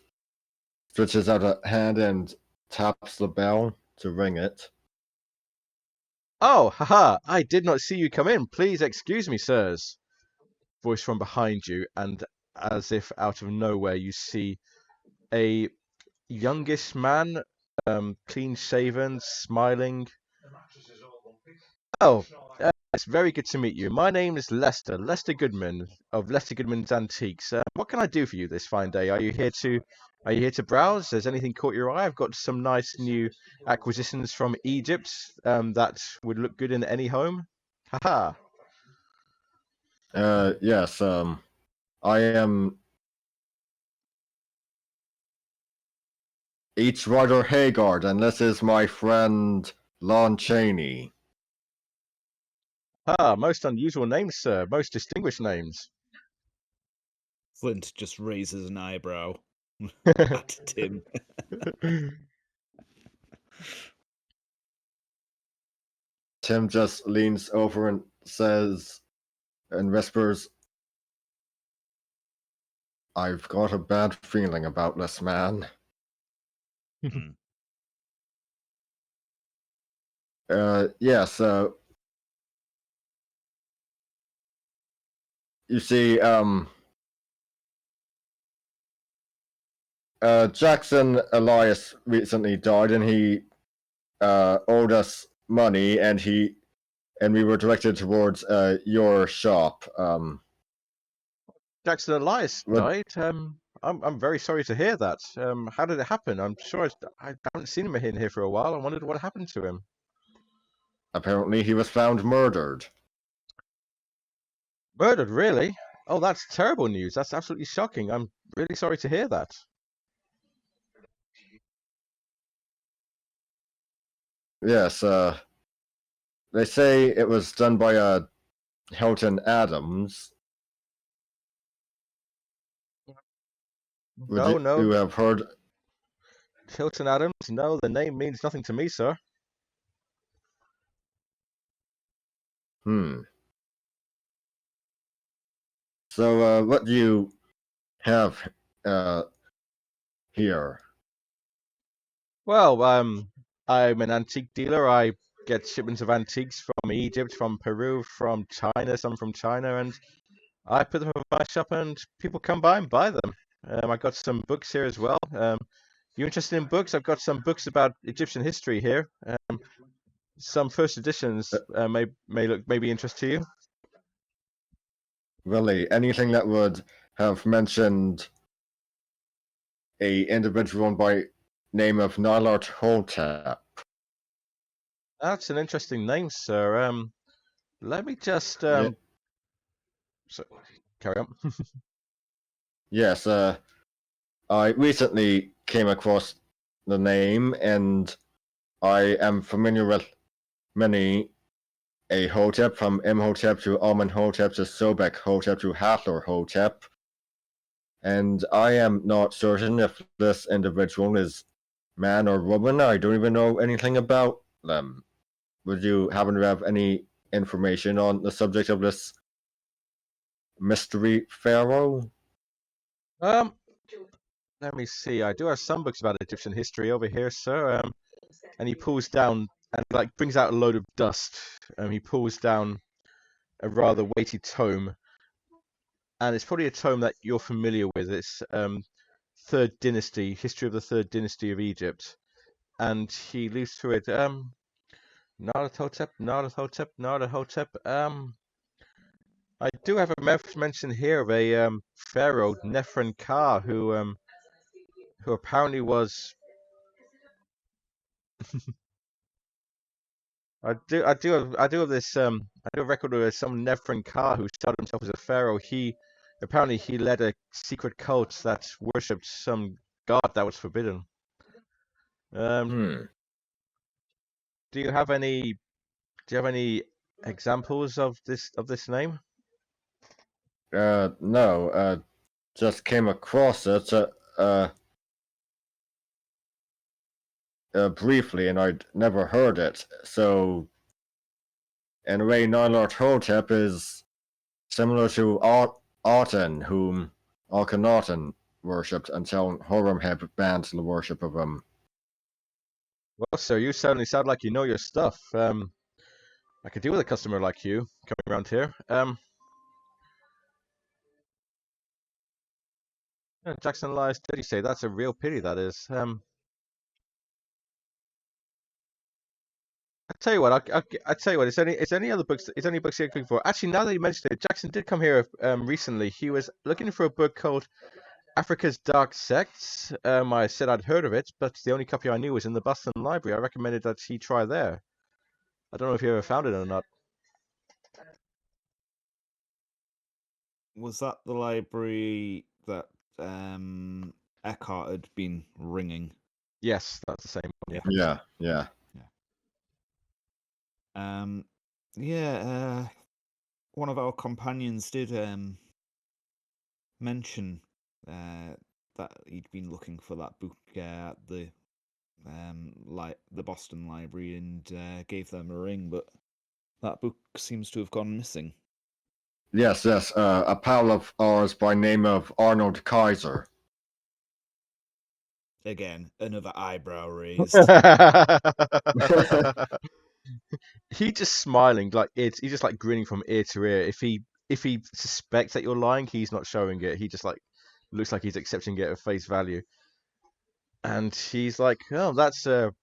stretches out a hand and taps the bell to ring it. Oh, haha! I did not see you come in. Please excuse me, sirs. Voice from behind you, and as if out of nowhere, you see a youngish man, clean-shaven, smiling. Oh, it's very good to meet you. My name is Lester Goodman of Lester Goodman's Antiques. What can I do for you this fine day? Are you here to browse? Has anything caught your eye? I've got some nice new acquisitions from Egypt that would look good in any home. Haha. Yes, I am H. Rider Haggard, and this is my friend Lon Chaney. Most unusual names, sir. Most distinguished names. Flint just raises an eyebrow at Tim. Tim just leans over and says, and whispers, I've got a bad feeling about this man. Yes, you see, Jackson Elias recently died, and he owed us money, and we were directed towards your shop. Jackson Elias What- died. I'm very sorry to hear that. How did it happen? I'm sure I haven't seen him in here for a while. I wondered what happened to him. Apparently, he was found murdered. Murdered, really? Oh, that's terrible news. That's absolutely shocking. I'm really sorry to hear that. Yes, they say it was done by Hilton Adams. No, You have heard? Hilton Adams? No, the name means nothing to me, sir. So, what do you have here? Well, I'm an antique dealer. I get shipments of antiques from Egypt, from Peru, from China, some from China, and I put them in my shop, and people come by and buy them. I got some books here as well. You interested in books? I've got some books about Egyptian history here. Some first editions may be interest to you. Really, anything that would have mentioned a individual by name of Nyarlathotep. That's an interesting name, sir. Let me just Yeah. So, carry on. Yes, I recently came across the name, and I am familiar with many a Hotep, from Imhotep to Amenhotep to Sobek Hotep to Hathor Hotep, and I am not certain if this individual is man or woman. I don't even know anything about them. Would you happen to have any information on the subject of this mystery pharaoh? Let me see. I do have some books about Egyptian history over here, sir. And he pulls down and brings out a load of dust. He pulls down a rather weighty tome, and it's probably a tome that you're familiar with. It's Third Dynasty, History of the Third Dynasty of Egypt, and he leaves through it. Nyarlathotep, Nyarlathotep, Nyarlathotep. I do have a mention here of a pharaoh, Neferka, who apparently was. I do have this I do have a record of some Neferka who styled himself as a pharaoh. Apparently he led a secret cult that worshipped some god that was forbidden. Do you have any examples of this name? No. Just came across it. briefly, and I'd never heard it. So, in a way, Nyarlathotep is similar to Aten, whom Akhenaten worshipped until Horemheb banned the worship of him. Well, sir, you certainly sound like you know your stuff. I could deal with a customer like you coming around here. Jackson lies. Did you say that's a real pity? That is. I tell you what. I tell you what. Is any other books? Is any books you're looking for? Actually, now that you mentioned it, Jackson did come here recently. He was looking for a book called Africa's Dark Sects. I said I'd heard of it, but the only copy I knew was in the Boston Library. I recommended that he try there. I don't know if you ever found it or not. Was that the library that Eckhart had been ringing? Yes, that's the same one. Yeah. One of our companions did mention that he'd been looking for that book at the Boston Library and gave them a ring, but that book seems to have gone missing. Yes. A pal of ours by name of Arnold Kaiser. Again, another eyebrow raised. He just smiling like it's he's just like grinning from ear to ear. If he suspects that you're lying, he's not showing it. He just like looks like he's accepting it at face value. And he's like, "Oh, that's a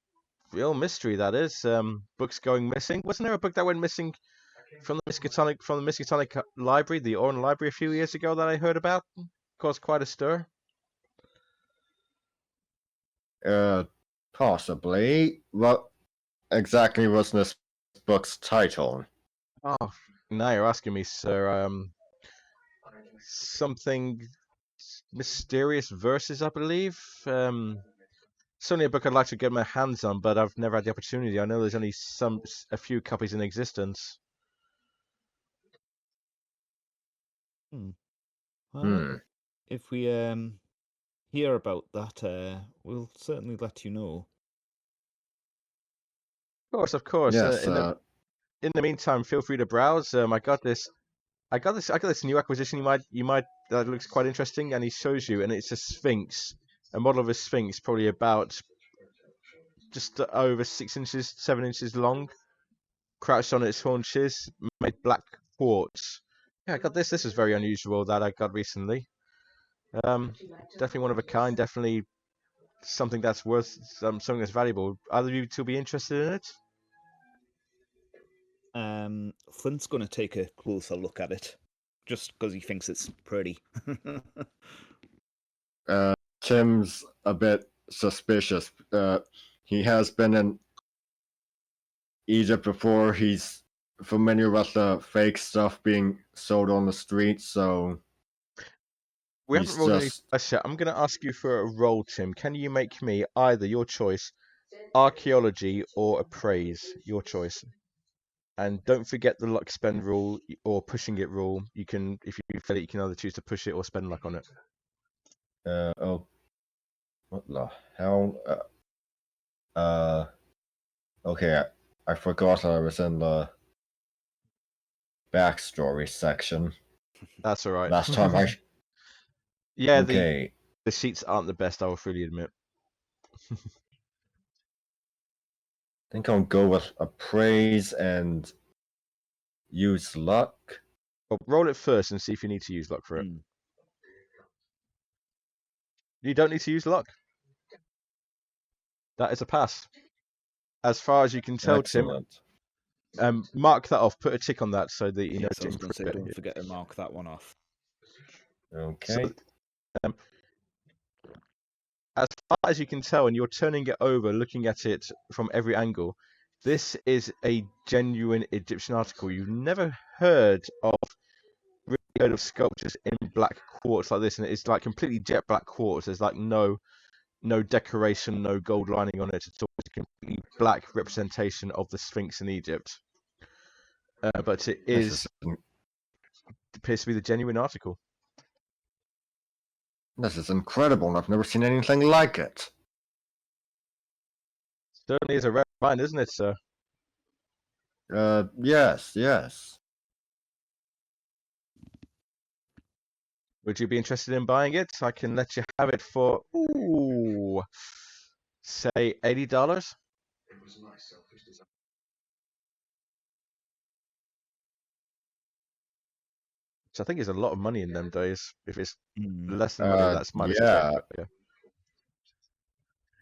real mystery. That is. Books going missing. Wasn't there a book that went missing from the Miskatonic Library, the Oran Library, a few years ago that I heard about? Caused quite a stir." Possibly. What exactly was this book's title? Oh, now you're asking me, sir. Something mysterious verses, I believe. Certainly a book I'd like to get my hands on, but I've never had the opportunity. I know there's only a few copies in existence. Well, if we hear about that, we'll certainly let you know. Of course. Yes. In the meantime, feel free to browse. I got this new acquisition. You might that looks quite interesting, and he shows you, and it's a sphinx, a model of a sphinx, probably about just over 6 inches, 7 inches long, crouched on its haunches, made black quartz. Yeah, I got this. This is very unusual that I got recently. Definitely one of a kind. Definitely something that's worth something that's valuable. Either of you two be interested in it? Flint's going to take a closer look at it, just because he thinks it's pretty. Tim's a bit suspicious. He has been in Egypt before. He's familiar with the fake stuff being sold on the streets, so We haven't rolled any dice yet. I'm going to ask you for a roll, Tim. Can you make me either your choice, archaeology or appraise? Your choice. And don't forget the luck spend rule or pushing it rule. You can, if you fail it, you can either choose to push it or spend luck on it. What the hell? Okay, I forgot I was in the backstory section. That's all right. Last time I. Yeah, Okay. the sheets aren't the best, I will freely admit. I think I'll go with appraise and use luck. Well, roll it first and see if you need to use luck for it. You don't need to use luck. That is a pass. As far as you can tell, Excellent. Tim. Mark that off. Put a tick on that so that you know. I was going to say, don't forget to mark that one off. Okay. So, as far as you can tell, and you're turning it over, looking at it from every angle, this is a genuine Egyptian article. You've never heard of sculptures in black quartz like this, and it's like completely jet black quartz. There's like no decoration, no gold lining on it at all. It's a completely black representation of the Sphinx in Egypt. But it appears to be the genuine article. This is incredible, and I've never seen anything like it. Certainly is a rare find, isn't it, sir? Yes. Would you be interested in buying it? I can let you have it for, say $80. Which I think is a lot of money in them days. If it's less than money, that's my mistake. Yeah. But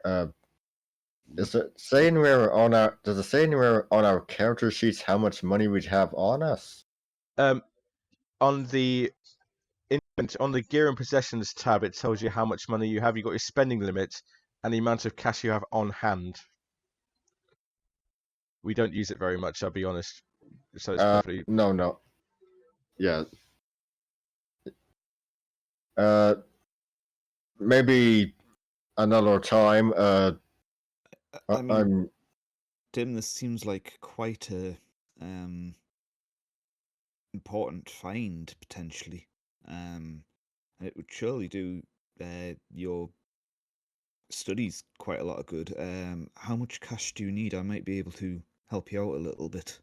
yeah. Does it say anywhere on our character sheets how much money we'd have on us? On the gear and possessions tab, it tells you how much money you have. You've got your spending limit and the amount of cash you have on hand. We don't use it very much, I'll be honest. So it's perfectly. No. Yeah. Maybe another time. I mean, Tim, this seems like quite a important find potentially, and it would surely do your studies quite a lot of good. How much cash do you need? I might be able to help you out a little bit.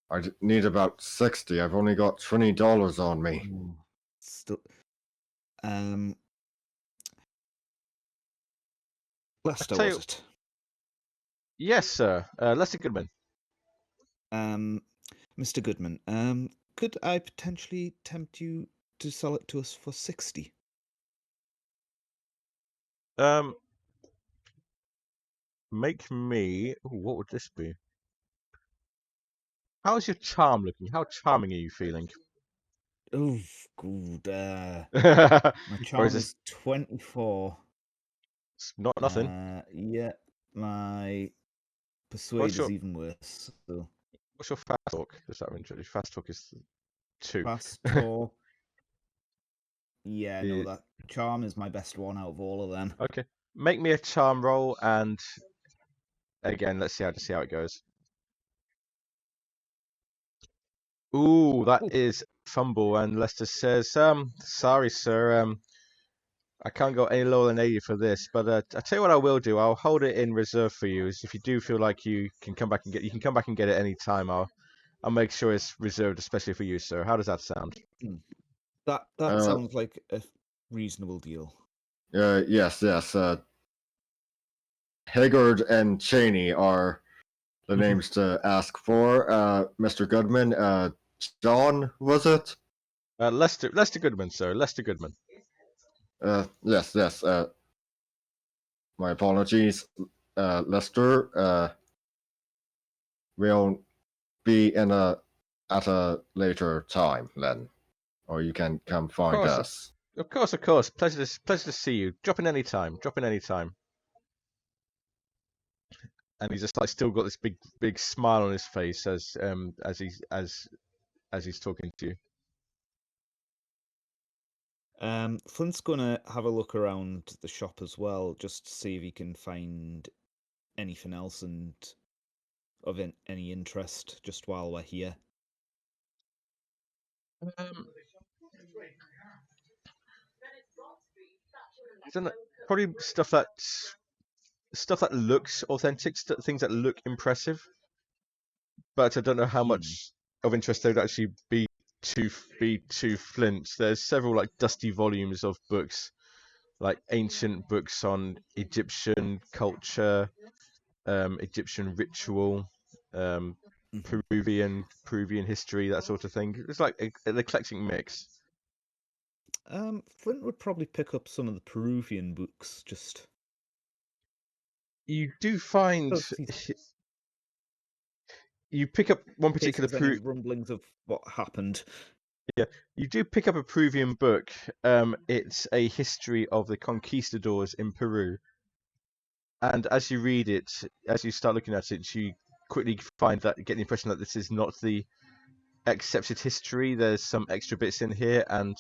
I need about 60. I've only got $20 on me. Still, Lester, was it? Yes, sir. Lester Goodman. Mr. Goodman, could I potentially tempt you to sell it to us for 60? Make me. Ooh, what would this be? How's your charm looking? How charming are you feeling? Oh, good. My charm is 24. It's not nothing. Yeah, my persuade is even worse. So. What's your fast talk? Just out of interest. Fast talk is 2. Fast talk. Yeah, no, that charm is my best one out of all of them. Okay, make me a charm roll, and again, let's see how it goes. Ooh, that is fumble, and Lester says, sorry, sir, I can't go any lower than 80 for this, but I'll tell you what I will do. I'll hold it in reserve for you. If you do feel like you can come back and get it any time. I'll make sure it's reserved especially for you, sir. How does that sound? That sounds like a reasonable deal. Yes. Haggard and Cheney are the names to ask for. Mr. Goodman, John, was it? Lester Goodman, sir. Lester Goodman. Yes. My apologies, Lester. We'll be at a later time then, or you can come find us. Of course. Pleasure to see you. Drop in any time. And he's just like still got this big smile on his face as he's talking to you. Flint's gonna have a look around the shop as well, just to see if he can find anything else and of any interest just while we're here. Probably stuff that looks authentic, things that look impressive, but I don't know how much of interest they would actually be to Flint. There's several like dusty volumes of books, like ancient books on Egyptian culture, Egyptian ritual, Peruvian history, that sort of thing. It's like an eclectic mix. Flint would probably pick up some of the Peruvian books. Just you do find you pick up one particular rumblings of what happened. Yeah, you do pick up a Peruvian book. It's a history of the conquistadors in Peru. And as you read it, as you start looking at it, you quickly get the impression that this is not the accepted history. There's some extra bits in here, and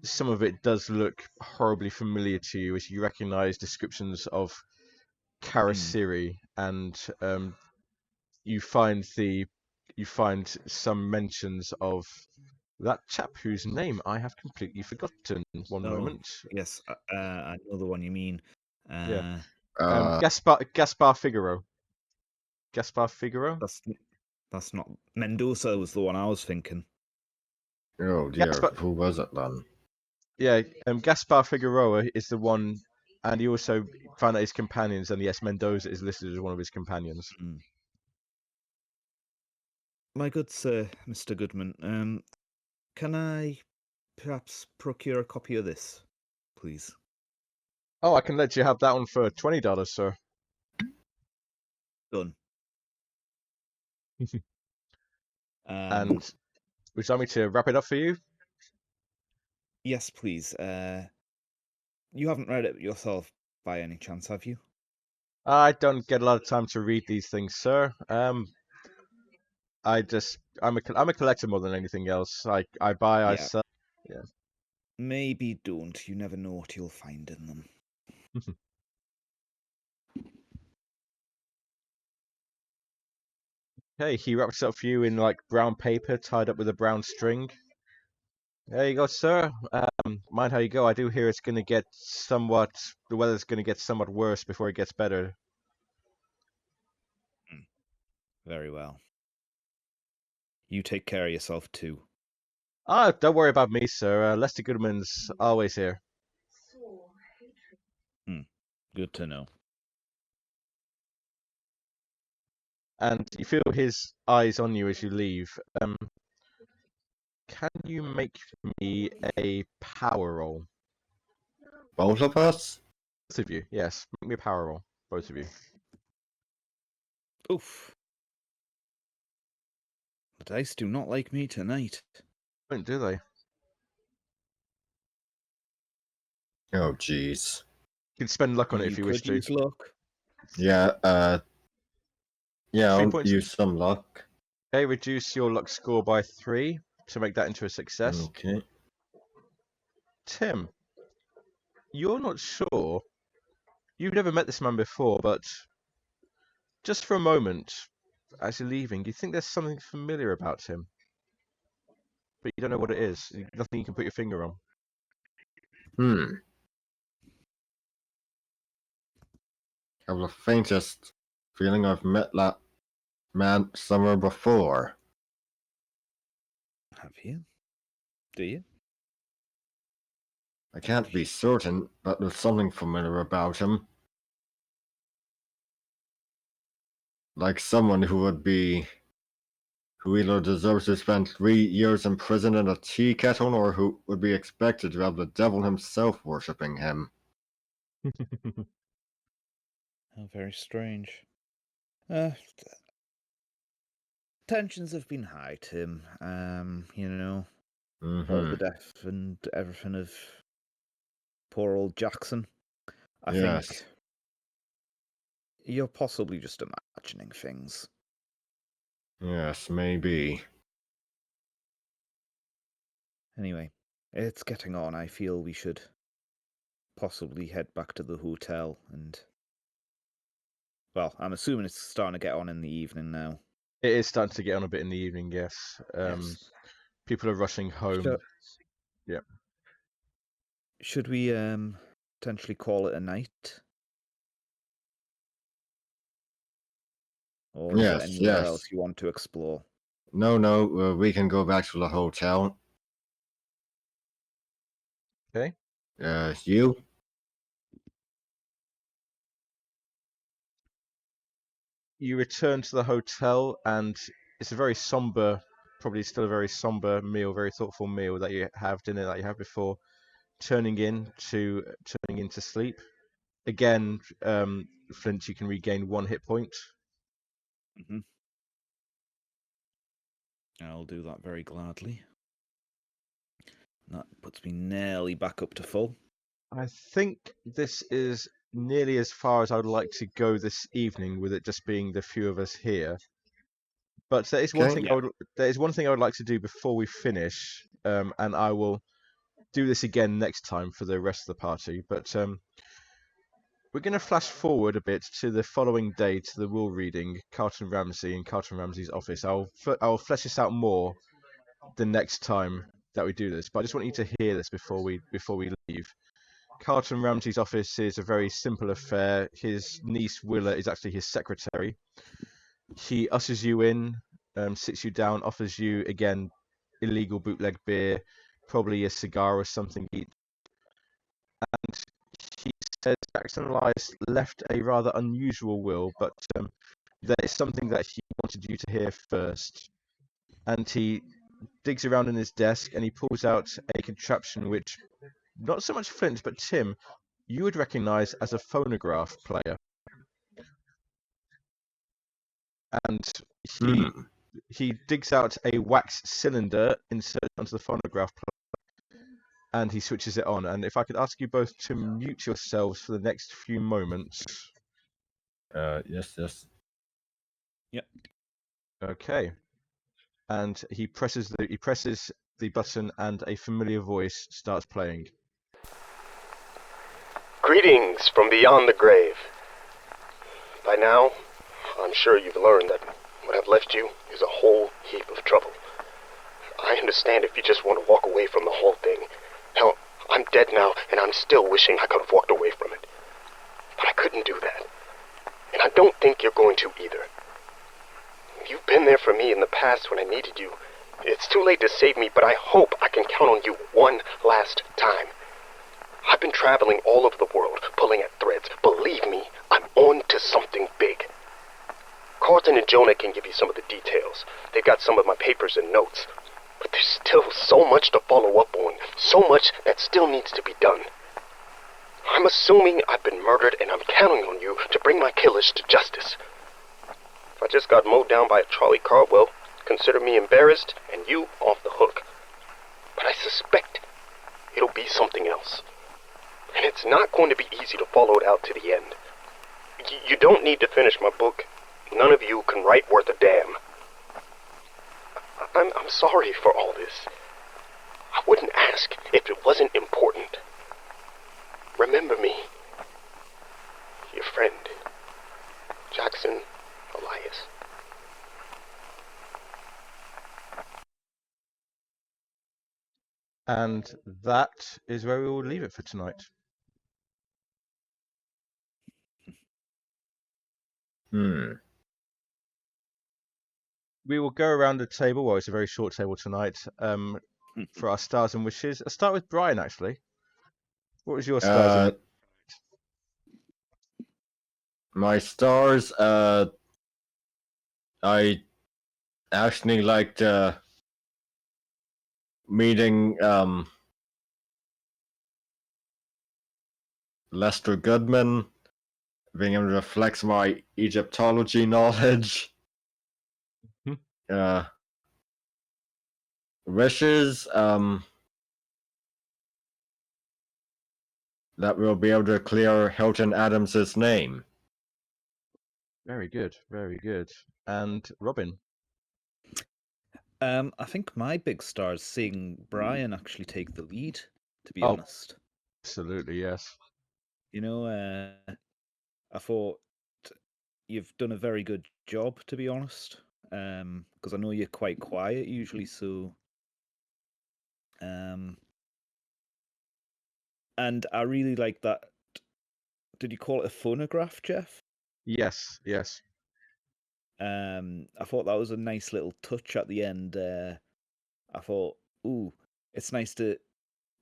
some of it does look horribly familiar to you as you recognize descriptions of Karasiri, and you find some mentions of that chap whose name I have completely forgotten. One moment. Yes, I know the one you mean. Yeah. Gaspar Figaro. Gaspar Figaro. That's not Mendoza was the one I was thinking. Oh dear, Gaspar, who was it then? yeah, Gaspar Figueroa is the one, and he also found out his companions, and yes, Mendoza is listed as one of his companions. My good sir, Mr. Goodman, can I perhaps procure a copy of this, please? Oh, I can let you have that one for $20, sir. Done. And would you like me to wrap it up for you? Yes, please. You haven't read it yourself by any chance, have you? I don't get a lot of time to read these things, sir. I'm a collector more than anything else. I buy, I Yeah. sell. Yeah. Maybe don't. You never know what you'll find in them. Hey, he wraps it up for you in like brown paper tied up with a brown string. There you go, sir. Mind how you go. I do hear it's going to get the weather's going to get somewhat worse before it gets better. Very well. You take care of yourself too. Ah, don't worry about me, sir. Lester Goodman's always here. Good to know. And you feel his eyes on you as you leave. Can you make me a power roll? Both of us? Both of you, yes. Make me a power roll. Both of you. Oof. The dice do not like me tonight. Don't do they? Oh jeez. You can spend luck on it You if you wish could to. use luck. Yeah, yeah, 3 I'll points. use some luck. Okay, reduce your luck score by 3 to make that into a success. Okay. Tim, you're not sure. You've never met this man before, but just for a moment, as you're leaving, you think there's something familiar about him. But you don't know what it is. Nothing you can put your finger on. I have the faintest feeling I've met that man somewhere before. Have you? Do you? I can't be certain, but there's something familiar about him. Like someone who either deserves to spend 3 years in prison in a tea kettle, or who would be expected to have the devil himself worshipping him. How very strange. Tensions have been high, Tim. All the death and everything of poor old Jackson. I Yes. think you're possibly just imagining things. Yes, maybe. Anyway, it's getting on. I feel we should possibly head back to the hotel and... Well, I'm assuming it's starting to get on in the evening now. It is starting to get on a bit in the evening, yes. Yes. People are rushing home. Yeah. Should we potentially call it a night? Or is there anywhere else you want to explore? No, we can go back to the hotel. Okay. You? You return to the hotel, and it's a very somber, probably still a very somber meal, very thoughtful meal that you have, dinner that you have before turning into sleep. Again, Flint, you can regain 1 hit point. I'll do that very gladly. That puts me nearly back up to full. I think this is nearly as far as I would like to go this evening, with it just being the few of us here. But there is one thing I would like to do before we finish, and I will do this again next time for the rest of the party. But we're going to flash forward a bit to the following day, to the will reading, Carlton Ramsey in Carlton Ramsey's office. I'll flesh this out more the next time that we do this, but I just want you to hear this before we leave. Carlton Ramsey's office is a very simple affair. His niece Willa is actually his secretary. He ushers you in, sits you down, offers you again illegal bootleg beer, probably a cigar or something each. And he says Jackson Elias left a rather unusual will, but there is something that he wanted you to hear first. And he digs around in his desk and he pulls out a contraption which, not so much Flint, but Tim, you would recognize as a phonograph player. And he digs out a wax cylinder, inserts onto the phonograph player, and he switches it on. And if I could ask you both to mute yourselves for the next few moments. Yes. Yep. Okay. And he presses the button, and a familiar voice starts playing. Greetings from beyond the grave. By now, I'm sure you've learned that what I've left you is a whole heap of trouble. I understand if you just want to walk away from the whole thing. Hell, I'm dead now, and I'm still wishing I could have walked away from it. But I couldn't do that. And I don't think you're going to either. You've been there for me in the past when I needed you. It's too late to save me, but I hope I can count on you one last time. I've been traveling all over the world, pulling at threads. Believe me, I'm on to something big. Carlton and Jonah can give you some of the details. They've got some of my papers and notes. But there's still so much to follow up on, so much that still needs to be done. I'm assuming I've been murdered, and I'm counting on you to bring my killers to justice. If I just got mowed down by a trolley car, well, consider me embarrassed and you off the hook. But I suspect it'll be something else. And it's not going to be easy to follow it out to the end. You don't need to finish my book. None of you can write worth a damn. I'm sorry for all this. I wouldn't ask if it wasn't important. Remember me. Your friend, Jackson Elias. And that is where we will leave it for tonight. We will go around the table. Well, it's a very short table tonight. For our stars and wishes. I'll start with Brian, actually. What was your stars? My stars, I actually liked meeting Lester Goodman, being able to flex my Egyptology knowledge. Wishes, that we'll be able to clear Hilton Adams's name. Very good, very good. And Robin? I think my big star is seeing Brian actually take the lead, to be honest. Absolutely, yes. You know, I thought you've done a very good job, to be honest, because I know you're quite quiet usually, so... And I really like that... Did you call it a phonograph, Jeff? Yes. I thought that was a nice little touch at the end. I thought, ooh, it's nice to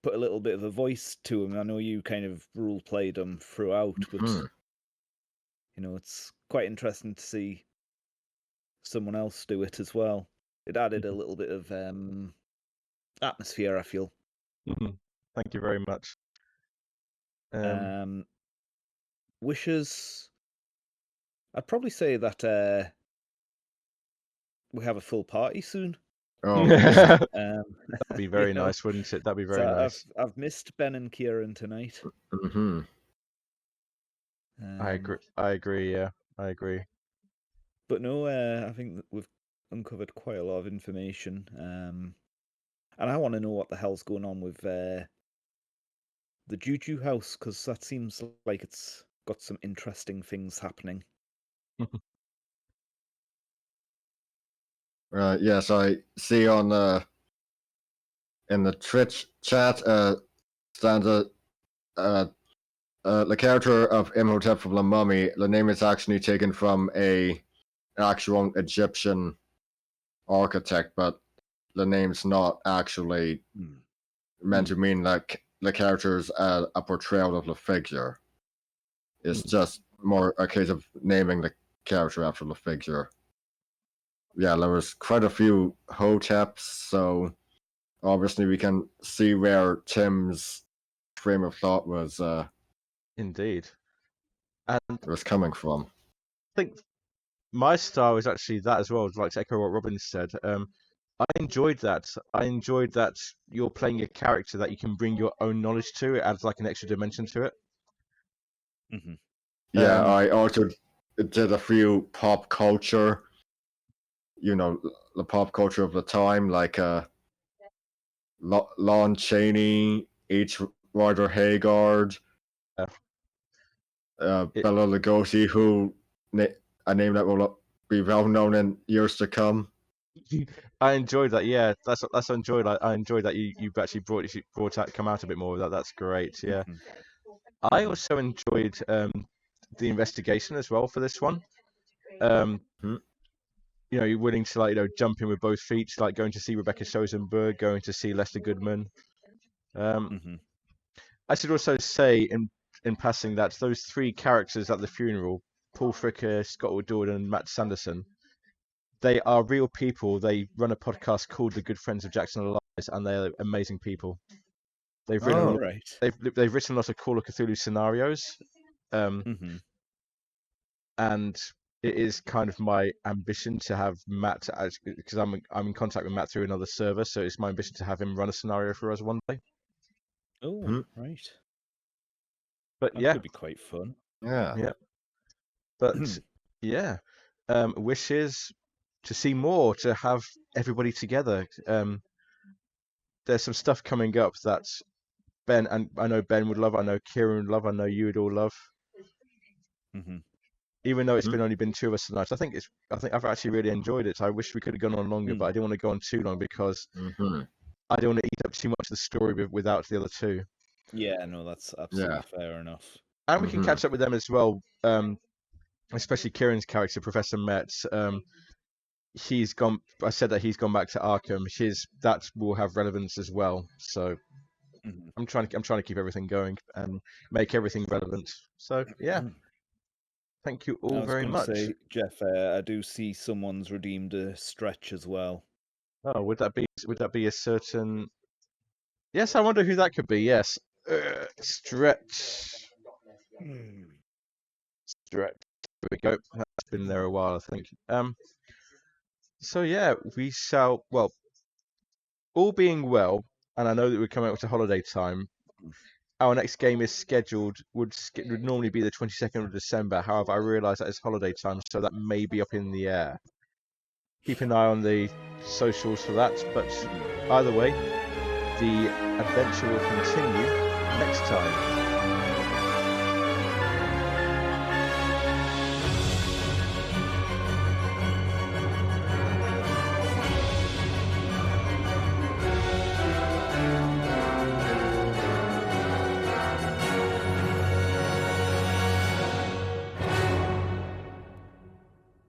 put a little bit of a voice to him. I know you kind of role played him throughout, but you know, it's quite interesting to see someone else do it as well. It added a little bit of atmosphere, I feel. Thank you very much. Wishes. I'd probably say that we have a full party soon. That'd be very nice, wouldn't it? That'd be very nice. I've missed Ben and Kieran tonight. I agree. Yeah, I agree. But no, I think that we've uncovered quite a lot of information, and I want to know what the hell's going on with the Juju house, because that seems like it's got some interesting things happening. Yes, I see on in the Twitch chat, Santa the character of Imhotep from the Mummy, the name is actually taken from an actual Egyptian architect, but the name's not actually meant to mean like the character's a portrayal of the figure. It's just more a case of naming the character after the figure. Yeah, there was quite a few Hoteps, so obviously we can see where Tim's frame of thought was Indeed. And was coming from. I think my style is actually that as well, like to echo what Robin said. I enjoyed that. I enjoyed that you're playing a character that you can bring your own knowledge to. It adds like an extra dimension to it. Yeah, Um, I also did a few pop culture, the pop culture of the time, like Lon Chaney, H. Rider Haggard, Bela Lugosi, who a name that will be well known in years to come. I enjoyed that. Yeah, that's enjoyed. I enjoyed that you've actually come out a bit more with that. That's great. Yeah. I also enjoyed the investigation as well for this one. You're willing to jump in with both feet, like going to see Rebecca Sosenberg, going to see Lester Goodman. I should also say in passing that those three characters at the funeral, Paul Fricker, Scott O'Dowd, and Matt Sanderson, they are real people. They run a podcast called The Good Friends of Jackson Elias, and they're amazing people. They've written they've written a lot of Call of Cthulhu scenarios, and it is kind of my ambition to have Matt, because I'm in contact with Matt through another server, so it's my ambition to have him run a scenario for us one day. Oh, right. But that could be quite fun. Yeah. But yeah, wishes to see more, to have everybody together. There's some stuff coming up that Ben, and I know Ben would love, I know Kieran would love, I know you would all love. Even though it's only been two of us tonight, I think I've actually really enjoyed it. I wish we could have gone on longer, but I didn't want to go on too long because I don't want to eat up too much of the story without the other two. Yeah, no, that's absolutely fair enough. And we can catch up with them as well, especially Kieran's character, Professor Metz. He's gone. I said that he's gone back to Arkham. That will have relevance as well. So I'm trying to keep everything going and make everything relevant. So yeah. Thank you all very much. Say, Jeff, I do see someone's redeemed a stretch as well. Oh, would that be a certain? Yes, I wonder who that could be. Yes, stretch. Stretch. There we go. That's been there a while, I think. So yeah, we shall. Well, all being well, and I know that we're coming up to holiday time. Our next game is scheduled, would normally be the 22nd of December. However, I realise that it's holiday time, so that may be up in the air. Keep an eye on the socials for that, but either way, the adventure will continue next time.